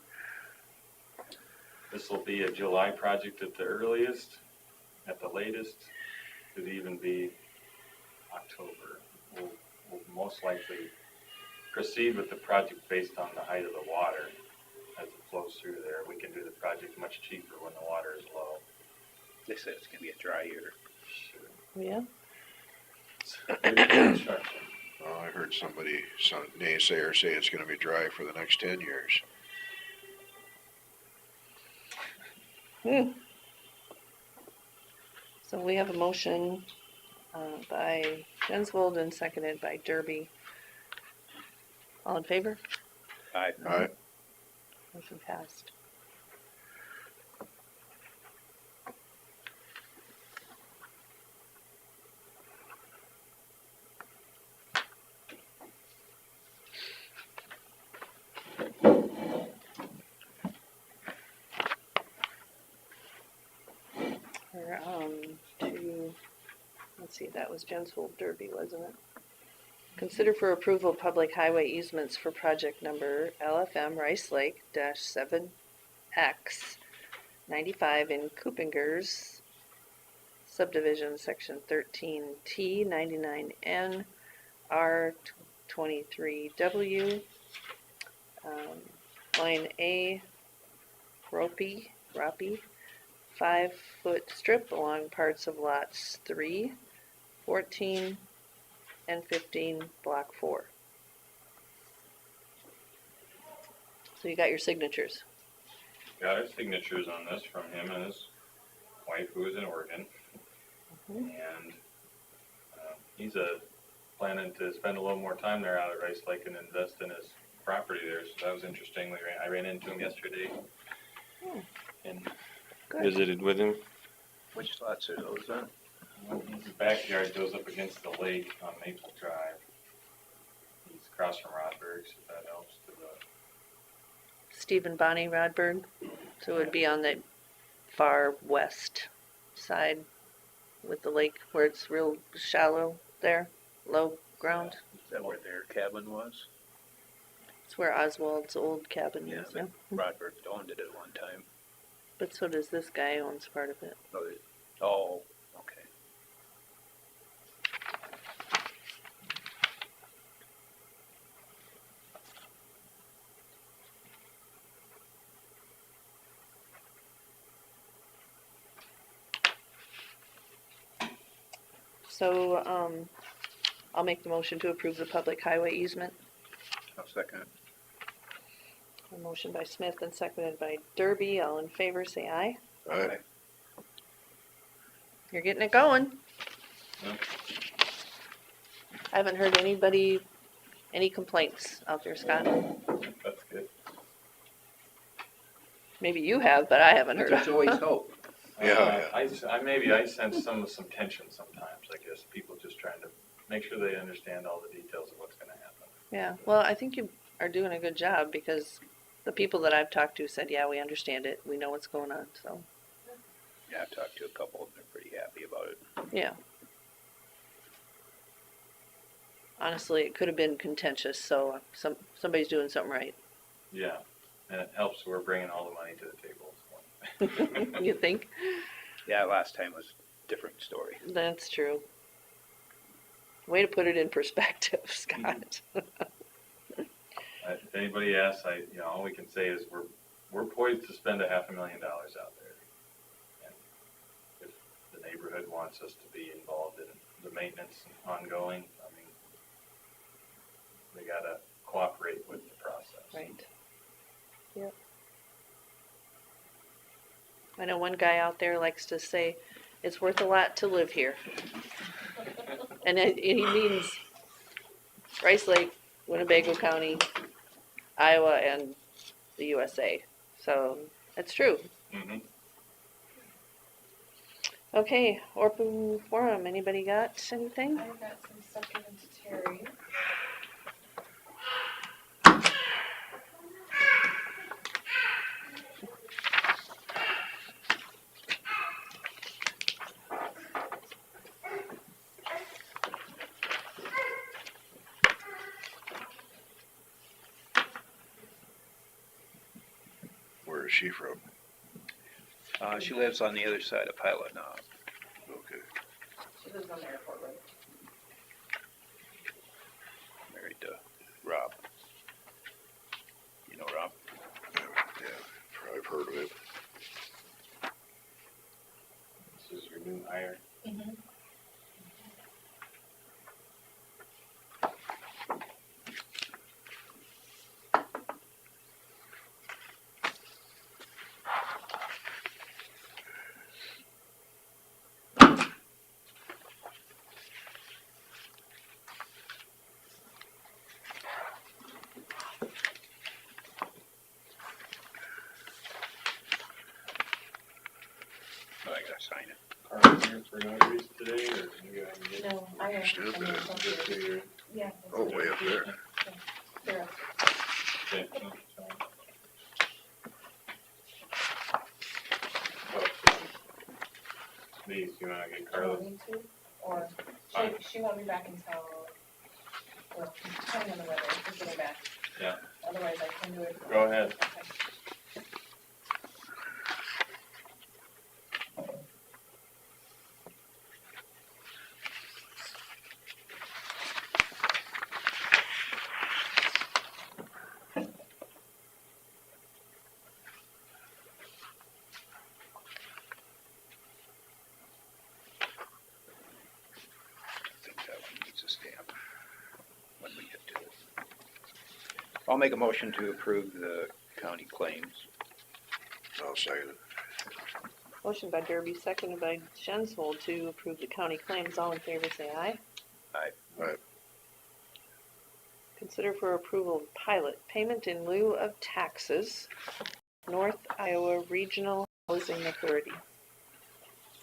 This will be a July project at the earliest. At the latest, could even be October. We'll most likely proceed with the project based on the height of the water as it flows through there. We can do the project much cheaper when the water is low. They said it's gonna be a dry year. Sure. Yeah. Construction. I heard some naysayer say it's gonna be dry for the next 10 years. So we have a motion by Jensvold and seconded by Derby. All in favor? Aye. Alright, Motion passed. see, that was Jensvold Derby, wasn't it? Consider for approval public highway easements for project number LFM Rice Lake -7X 95 in Coopingers subdivision section 13T 99N R23W line A Ropi 5-foot strip along parts of lots 3, 14, and 15, block 4. So you got your signatures. Got our signatures on this from him and his wife who is in Oregon. Mhm. And he's planning to spend a little more time there out at Rice Lake and invest in his property there. So that was interesting. I ran into him yesterday and Good. visited with him. Which lots are those on? His backyard goes up against the lake on Maple Drive. He's across from Rodberg's, if that helps. To the Steve and Bonnie Rodberg. So it would be on the far west side with the lake where it's real shallow there, low ground. Is that where their cabin was? It's where Oswald's old cabin is, yeah. Rodberg owned it at one time. But so does this guy, owns part of it. Oh, okay. So, I'll make the motion to approve the public highway easement. I'll second it. A motion by Smith and seconded by Derby. All in favor, say aye. Aye. You're getting it going. Yeah. I haven't heard any complaints out there, Scott. That's good. Maybe you have, but I haven't heard. There's always hope. Yeah. I sense some tension sometimes, I guess. People just trying to make sure they understand all the details of what's gonna happen. Yeah, well, I think you are doing a good job because the people that I've talked to said, yeah, we understand it. We know what's going on, so, Yeah, I've talked to a couple and they're pretty happy about it. yeah. Honestly, it could have been contentious, so somebody's doing something right. Yeah, and it helps we're bringing all the money to the table. You think? Yeah, last time was a different story. That's true. Way to put it in perspective, Scott. If anybody asks, all we can say is we're poised to spend $500,000 out there. And if the neighborhood wants us to be involved in the maintenance ongoing, I mean, they gotta cooperate with the process. Right. Yep. I know one guy out there likes to say, it's worth a lot to live here. And he means Rice Lake, Winnebago County, Iowa, and the USA. So, that's true. Mm-hmm. Okay, open forum, anybody got anything? I've got some stuff given to Terry. Where is she from? She lives on the other side of Pilot Knob. Okay. She lives on the airport road. Married to Rob. You know Rob? Yeah, I've heard of it. This is your new hire. Mm-hmm. Oh, I gotta sign it. Are you here for notaries today, or you guys can get? No, I have. Still I good. have some Just here. do your- Yeah. Oh, way up there. There. okay, no, sorry. Oh, these, you wanna get Oh, Carlos? me too? Or she won't be back until, well, depending on the weather, she's getting back. Yeah. Otherwise I can do it. Go ahead. Okay. I think that one needs a stamp when we get to it. I'll make a motion to approve the county claims. I'll second it. Motion by Derby, seconded by Jensvold to approve the county claims. All in favor, say aye. Aye. Aye. Consider for approval of pilot payment in lieu of taxes, North Iowa Regional Housing Authority.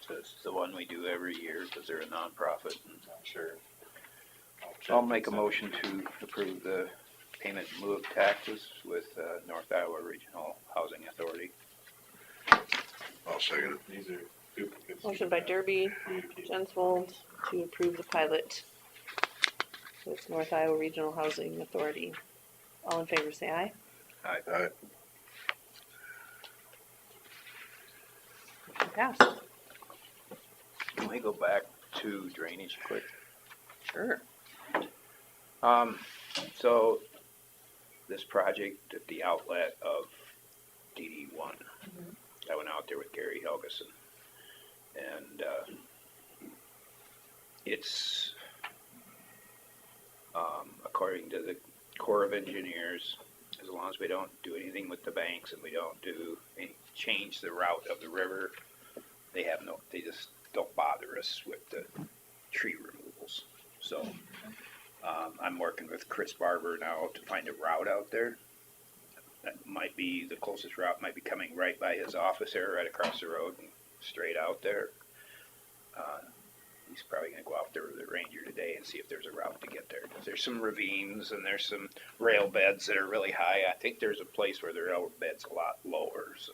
So it's the one we do every year because they're a nonprofit. I'm sure. I'll make a motion to approve the payment in lieu of taxes with North Iowa Regional Housing Authority. I'll second it. These are duplicates. Motion by Derby, Jensvold to approve the pilot with North Iowa Regional Housing Authority. All in favor, say aye. Aye. Motion passed. Can we go back to drainage quick? Sure. So this project at the outlet of DD1, I went out there with Gary Helgeson, and it's according to the Corps of Engineers, as long as we don't do anything with the banks and we don't do any, change the route of the river, they just don't bother us with the tree removals. So I'm working with Chris Barber now to find a route out there. That might be the closest route, might be coming right by his office there, right across the road and straight out there. He's probably gonna go out there with the ranger today and see if there's a route to get there. 'Cause there's some ravines and there's some rail beds that are really high. I think there's a place where the rail bed's a lot lower, so,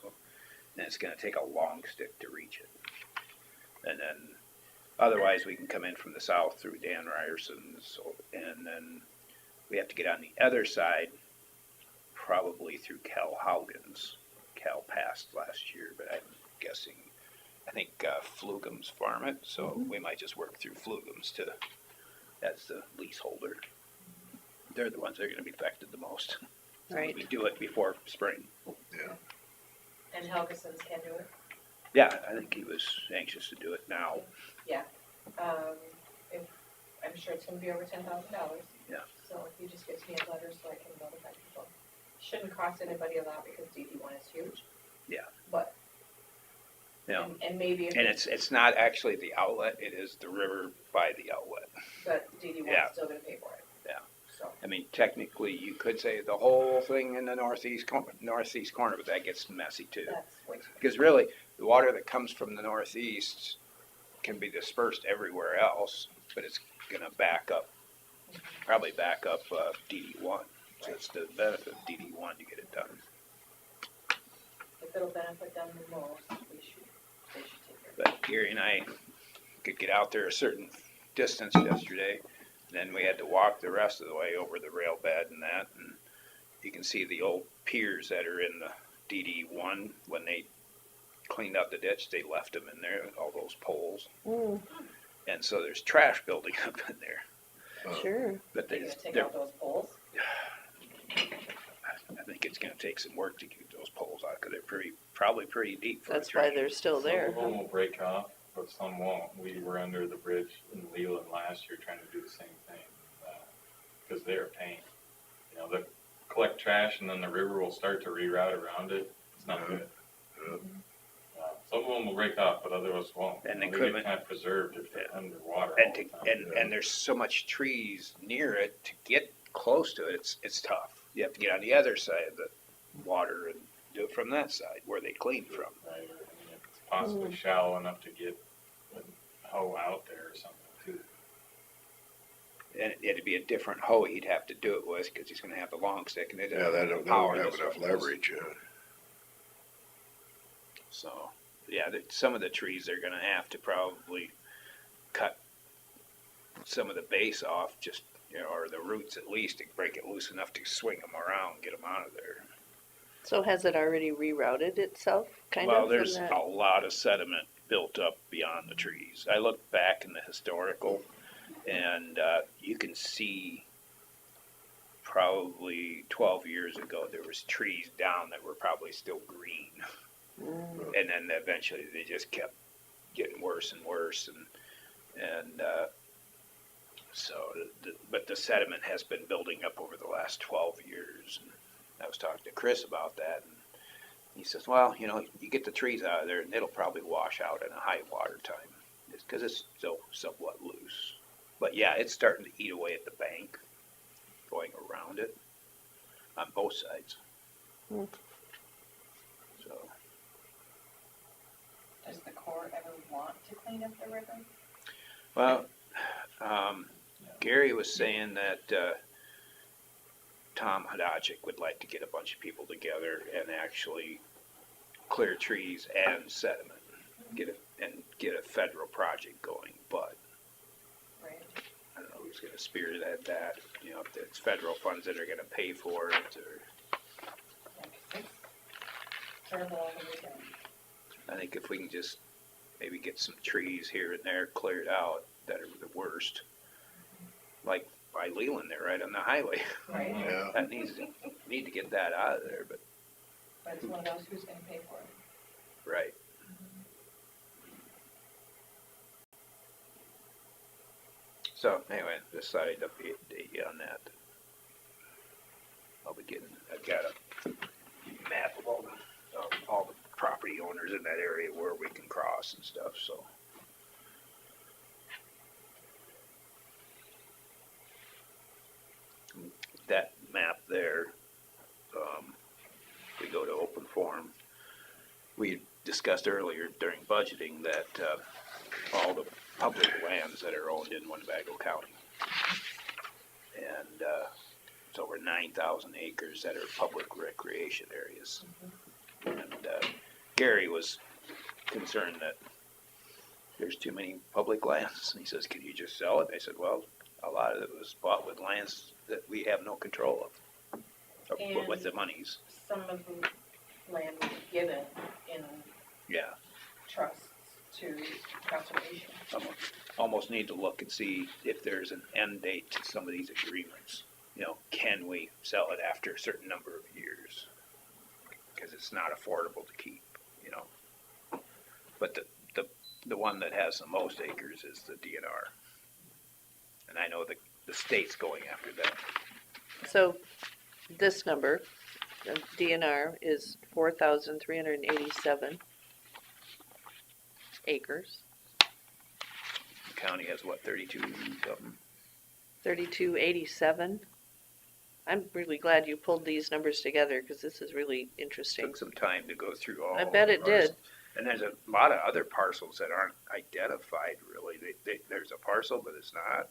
and it's gonna take a long stick to reach it. And then, otherwise we can come in from the south through Dan Ryerson's, so, and then we have to get on the other side, probably through Cal Haugen's. Cal passed last year, but I'm guessing, I think Flugum's farm it, so we might just work through Flugum's that's the leaseholder. They're the ones that are gonna be affected the most. So Right. we do it before spring. Yeah. And Helgeson's can do it? Yeah, I think he was anxious to do it now. If, I'm sure it's gonna be over $10,000. Yeah. So if you just get me a letter so I can notify people. Shouldn't cost anybody a lot because DD1 is huge. Yeah. But, Yeah. and maybe if And it's not actually the outlet, it is the river by the outlet. but DD1 Yeah. is still gonna pay for it. Yeah. So, I mean, technically, you could say the whole thing in the northeast corner, but that gets messy too. that's way too much. Because really, the water that comes from the northeast can be dispersed everywhere else, but it's gonna probably back up DD1. So it's the benefit of DD1 to get it done. If it'll benefit them the most, they should take care of it. But Gary and I could get out there a certain distance yesterday, and then we had to walk the rest of the way over the rail bed and that, and you can see the old piers that are in the DD1. When they cleaned out the ditch, they left them in there, all those poles. And so there's trash building up in there. Sure. But They're gonna take out those poles. I think it's gonna take some work to keep those poles out, because they're probably pretty deep for a That's why train. they're still there. Some of them will break off, but some won't. We were under the bridge in Leland last year trying to do the same thing, because they're a pain. You know, they collect trash and then the river will start to reroute around it. It's not good. Some of them will break off, but others won't. And They the get equipment- kind of preserved if they're underwater And all to, the time. and there's so much trees near it, to get close to it, it's tough. You have to get on the other side of the water and do it from that side, where they clean from. Right, or, I mean, it's possibly shallow enough to get a hoe out there or something too. And it'd be a different hoe he'd have to do it with, because he's gonna have the long stick, and it Yeah, doesn't that have don't the power have this enough one does. leverage. So, yeah, some of the trees they're gonna have to probably cut some of the base off, just, or the roots at least, to break it loose enough to swing them around, get them out of there. So has it already rerouted itself, kind of? Well, from there's that? a lot of sediment built up beyond the trees. I looked back in the historical, and you can see probably 12 years ago, there was trees down that were probably still green. Mm. And then eventually they just kept getting worse and worse. And so, but the sediment has been building up over the last 12 years. And I was talking to Chris about that, and he says, well, you get the trees out of there and it'll probably wash out in a high water time because it's still somewhat loose. But yeah, it's starting to eat away at the bank, going around it on both sides. Hmm. So, Does the Corps ever want to clean up the river? well, Gary was saying that Tom Hodachik would like to get a bunch of people together and actually clear trees and sediment, get a federal project going. But Right. I don't know who's going to spearhead that. If it's federal funds that are going to pay for it, or Yeah, 'cause it's terrible all the way down. I think if we can just maybe get some trees here and there cleared out that are the worst, like by Leland there, right on the highway. Right, Yeah. That need to get that out of there, but but it's one of those, who's gonna pay for it? right. So anyway, decided to update you on that. I've got a map of all the property owners in that area where we can cross and stuff, so. That map there, we go to open forum. We discussed earlier during budgeting that all the public lands that are owned in Winnebago County. And it's over 9,000 acres that are public recreation areas. And Gary was concerned that there's too many public lands. And he says, can you just sell it? I said, well, a lot of it was bought with lands that we have no control of, with the monies. Some of the land was given in Yeah, trusts to conservation. almost need to look and see if there's an end date to some of these agreements. Can we sell it after a certain number of years? Because it's not affordable to keep, But the one that has the most acres is the DNR. And I know the state's going after that. So this number, the DNR, is 4,387 acres, The county has what, 32 something? 3287. I'm really glad you pulled these numbers together because this is really interesting. Took some time to go through all. I bet the it did. parcels. And there's a lot of other parcels that aren't identified really. There's a parcel, but it's not.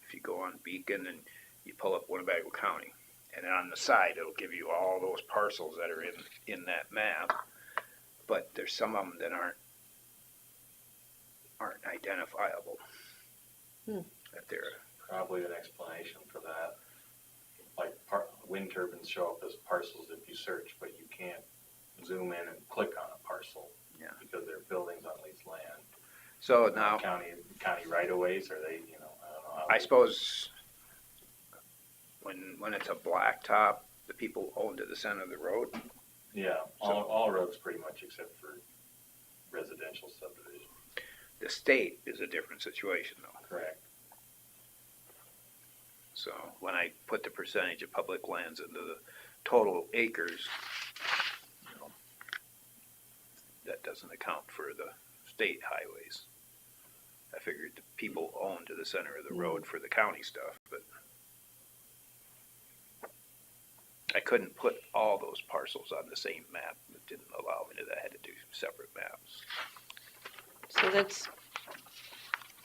If you go on Beacon and you pull up Winnebago County, and on the side it'll give you all those parcels that are in that map. But there's some of them that aren't identifiable. That they're Probably an explanation for that. Like wind turbines show up as parcels if you search, but you can't zoom in and click on a parcel. Yeah. Because they're buildings on leased land. so now. County right of ways, are they, I don't know. How I suppose when it's a blacktop, the people own to the center of the road. Yeah, all roads pretty much except for residential subdivision. The state is a different situation though. Correct. So when I put the percentage of public lands into the total acres, that doesn't account for the state highways. I figured the people own to the center of the road for the county stuff, but I couldn't put all those parcels on the same map. It didn't allow me to. I had to do separate maps. So that's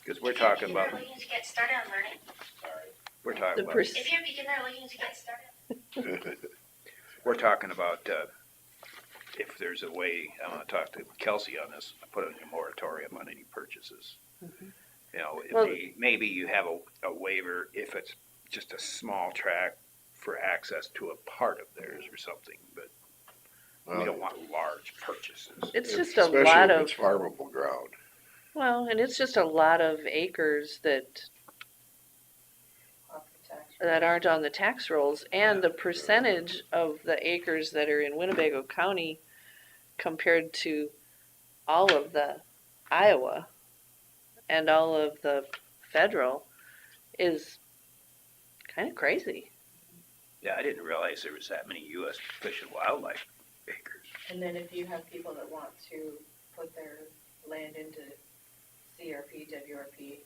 Because we're talking about, If you're looking to get started on learning, we're talking the about, if you're a beginner looking to get started, we're talking about, if there's a way, I want to talk to Kelsey on this, put a moratorium on any purchases. You know, Well- maybe you have a waiver if it's just a small tract for access to a part of theirs or something, but we don't want large purchases. It's just a Especially lot if of, it's farmable ground. well, and it's just a lot of acres that off the tax. aren't on the tax rolls, and the percentage of the acres that are in Winnebago County compared to all of the Iowa and all of the federal is kind of crazy. Yeah, I didn't realize there was that many U.S. Fish and Wildlife acres. And then if you have people that want to put their land into CRP, WRP,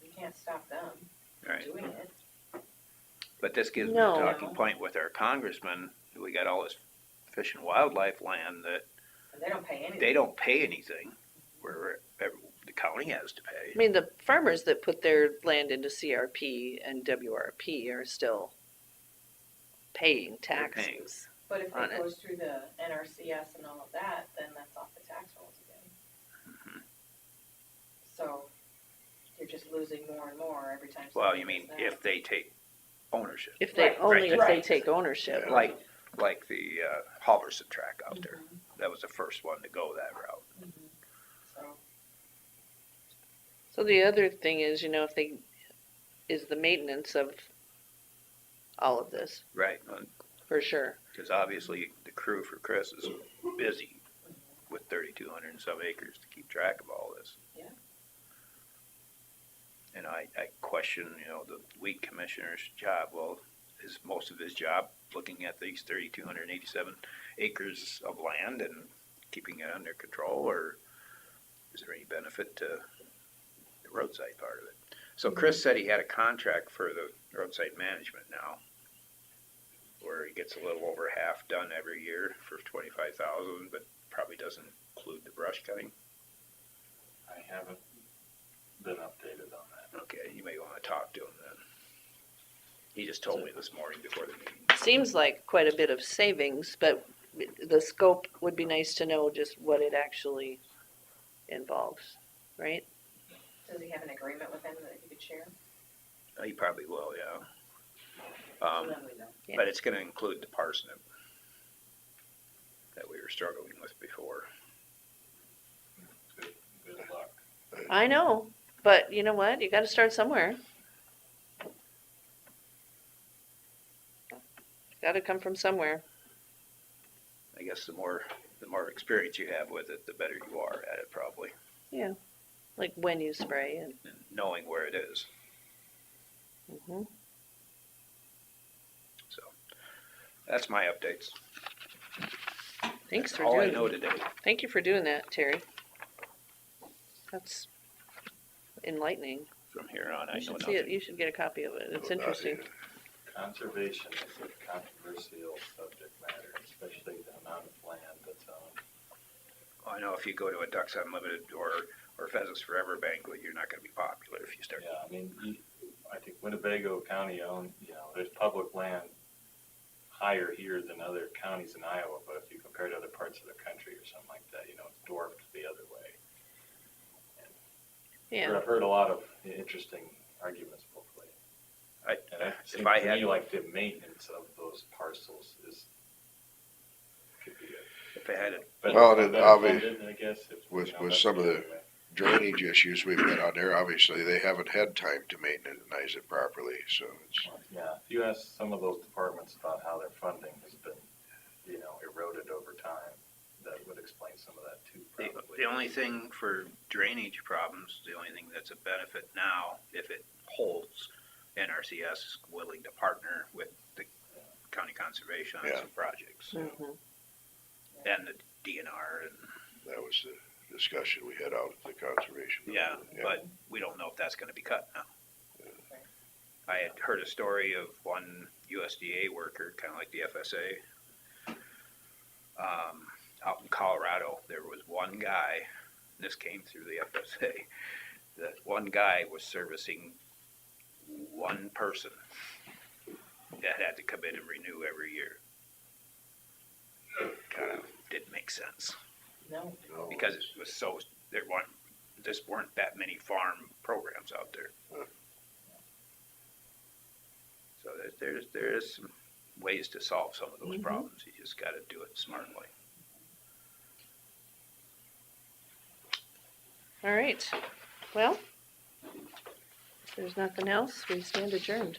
you can't stop them Right. doing it. But this gives me No. a talking point with our congressman. We got all this fish and wildlife land that And they don't pay anything. they don't pay anything, where the county has to pay. I mean, the farmers that put their land into CRP and WRP are still paying They're paying. taxes. But if on it it. goes through the NRCS and all of that, then that's off the tax rolls again. Mhm. So you're just losing more and more every time. Well, somebody you mean does that. if they take ownership, If they, Right, only if they right. take ownership. Yeah. like the Halverson track out there. Mhm, That was the first one to go that route. mhm. So, So the other thing is, is the maintenance of all of this, Right. for sure. Because obviously the crew for Chris is busy with 3,200 and some acres to keep track of all this. Yeah. And I question, the weed commissioner's job. Well, is most of his job looking at these 3,287 acres of land and keeping it under control, or is there any benefit to the roadside part of it? So Chris said he had a contract for the roadside management now, where he gets a little over half done every year for 25,000, but probably doesn't include the brush cutting. I haven't been updated on that. Okay, you may want to talk to him then. He just told me this morning before the meeting. Seems like quite a bit of savings, but the scope would be nice to know just what it actually involves, right? does he have an agreement with them that he could share? He probably will, yeah. So then we know. Yeah. But it's going to include the parsnip that we were struggling with before. Good luck. I know, but you know what? You gotta start somewhere. Gotta come from somewhere. I guess the more experience you have with it, the better you are at it, probably, Like when you spray and, and knowing where it is. mhm. So that's my updates. Thanks for All I doing know today. Thank you for doing that, Terry. That's enlightening. From here on, I You know should see it. nothing. You should get a copy of it. It's interesting. Conservation is a controversial subject matter, especially the amount of land that's owned. I know if you go to a Ducks Unlimited or Pheasants Forever banquet, you're not going to be popular if you start. Yeah, I mean, I think Winnebago County owned, there's public land higher here than other counties in Iowa, but if you compare to other parts of the country or something like that, it's dwarfed the other way. Yeah. I've heard a lot of interesting arguments both ways. And it seems If I to had, me like the maintenance of those parcels could be if I had it, Well, then better obvi- funded, I guess. with that's some of the- other way. Drainage issues we've got on there, obviously, they haven't had time to maintenance it properly, so it's, Yeah, if you ask some of those departments about how their funding has been, eroded over time, that would explain some of that too, probably. the only thing for drainage problems, the only thing that's a benefit now, if it holds, NRCS is willing to partner with the county conservation on Yeah. some projects. Mhm. And the DNR, and that was the discussion we had out at the conservation. yeah, but we don't know if that's gonna be cut now. I had heard a story of one USDA worker, kinda like the FSA. Out in Colorado, there was one guy, this came through the FSA, that one guy was servicing one person that had to come in and renew every year. Kind of didn't make sense. No. No, Because it was so, there weren't just weren't that many farm programs out there. So there is some ways to solve some of those Mhm. problems. You just gotta do it smartly. All right. Well, if there's nothing else, we stand adjourned.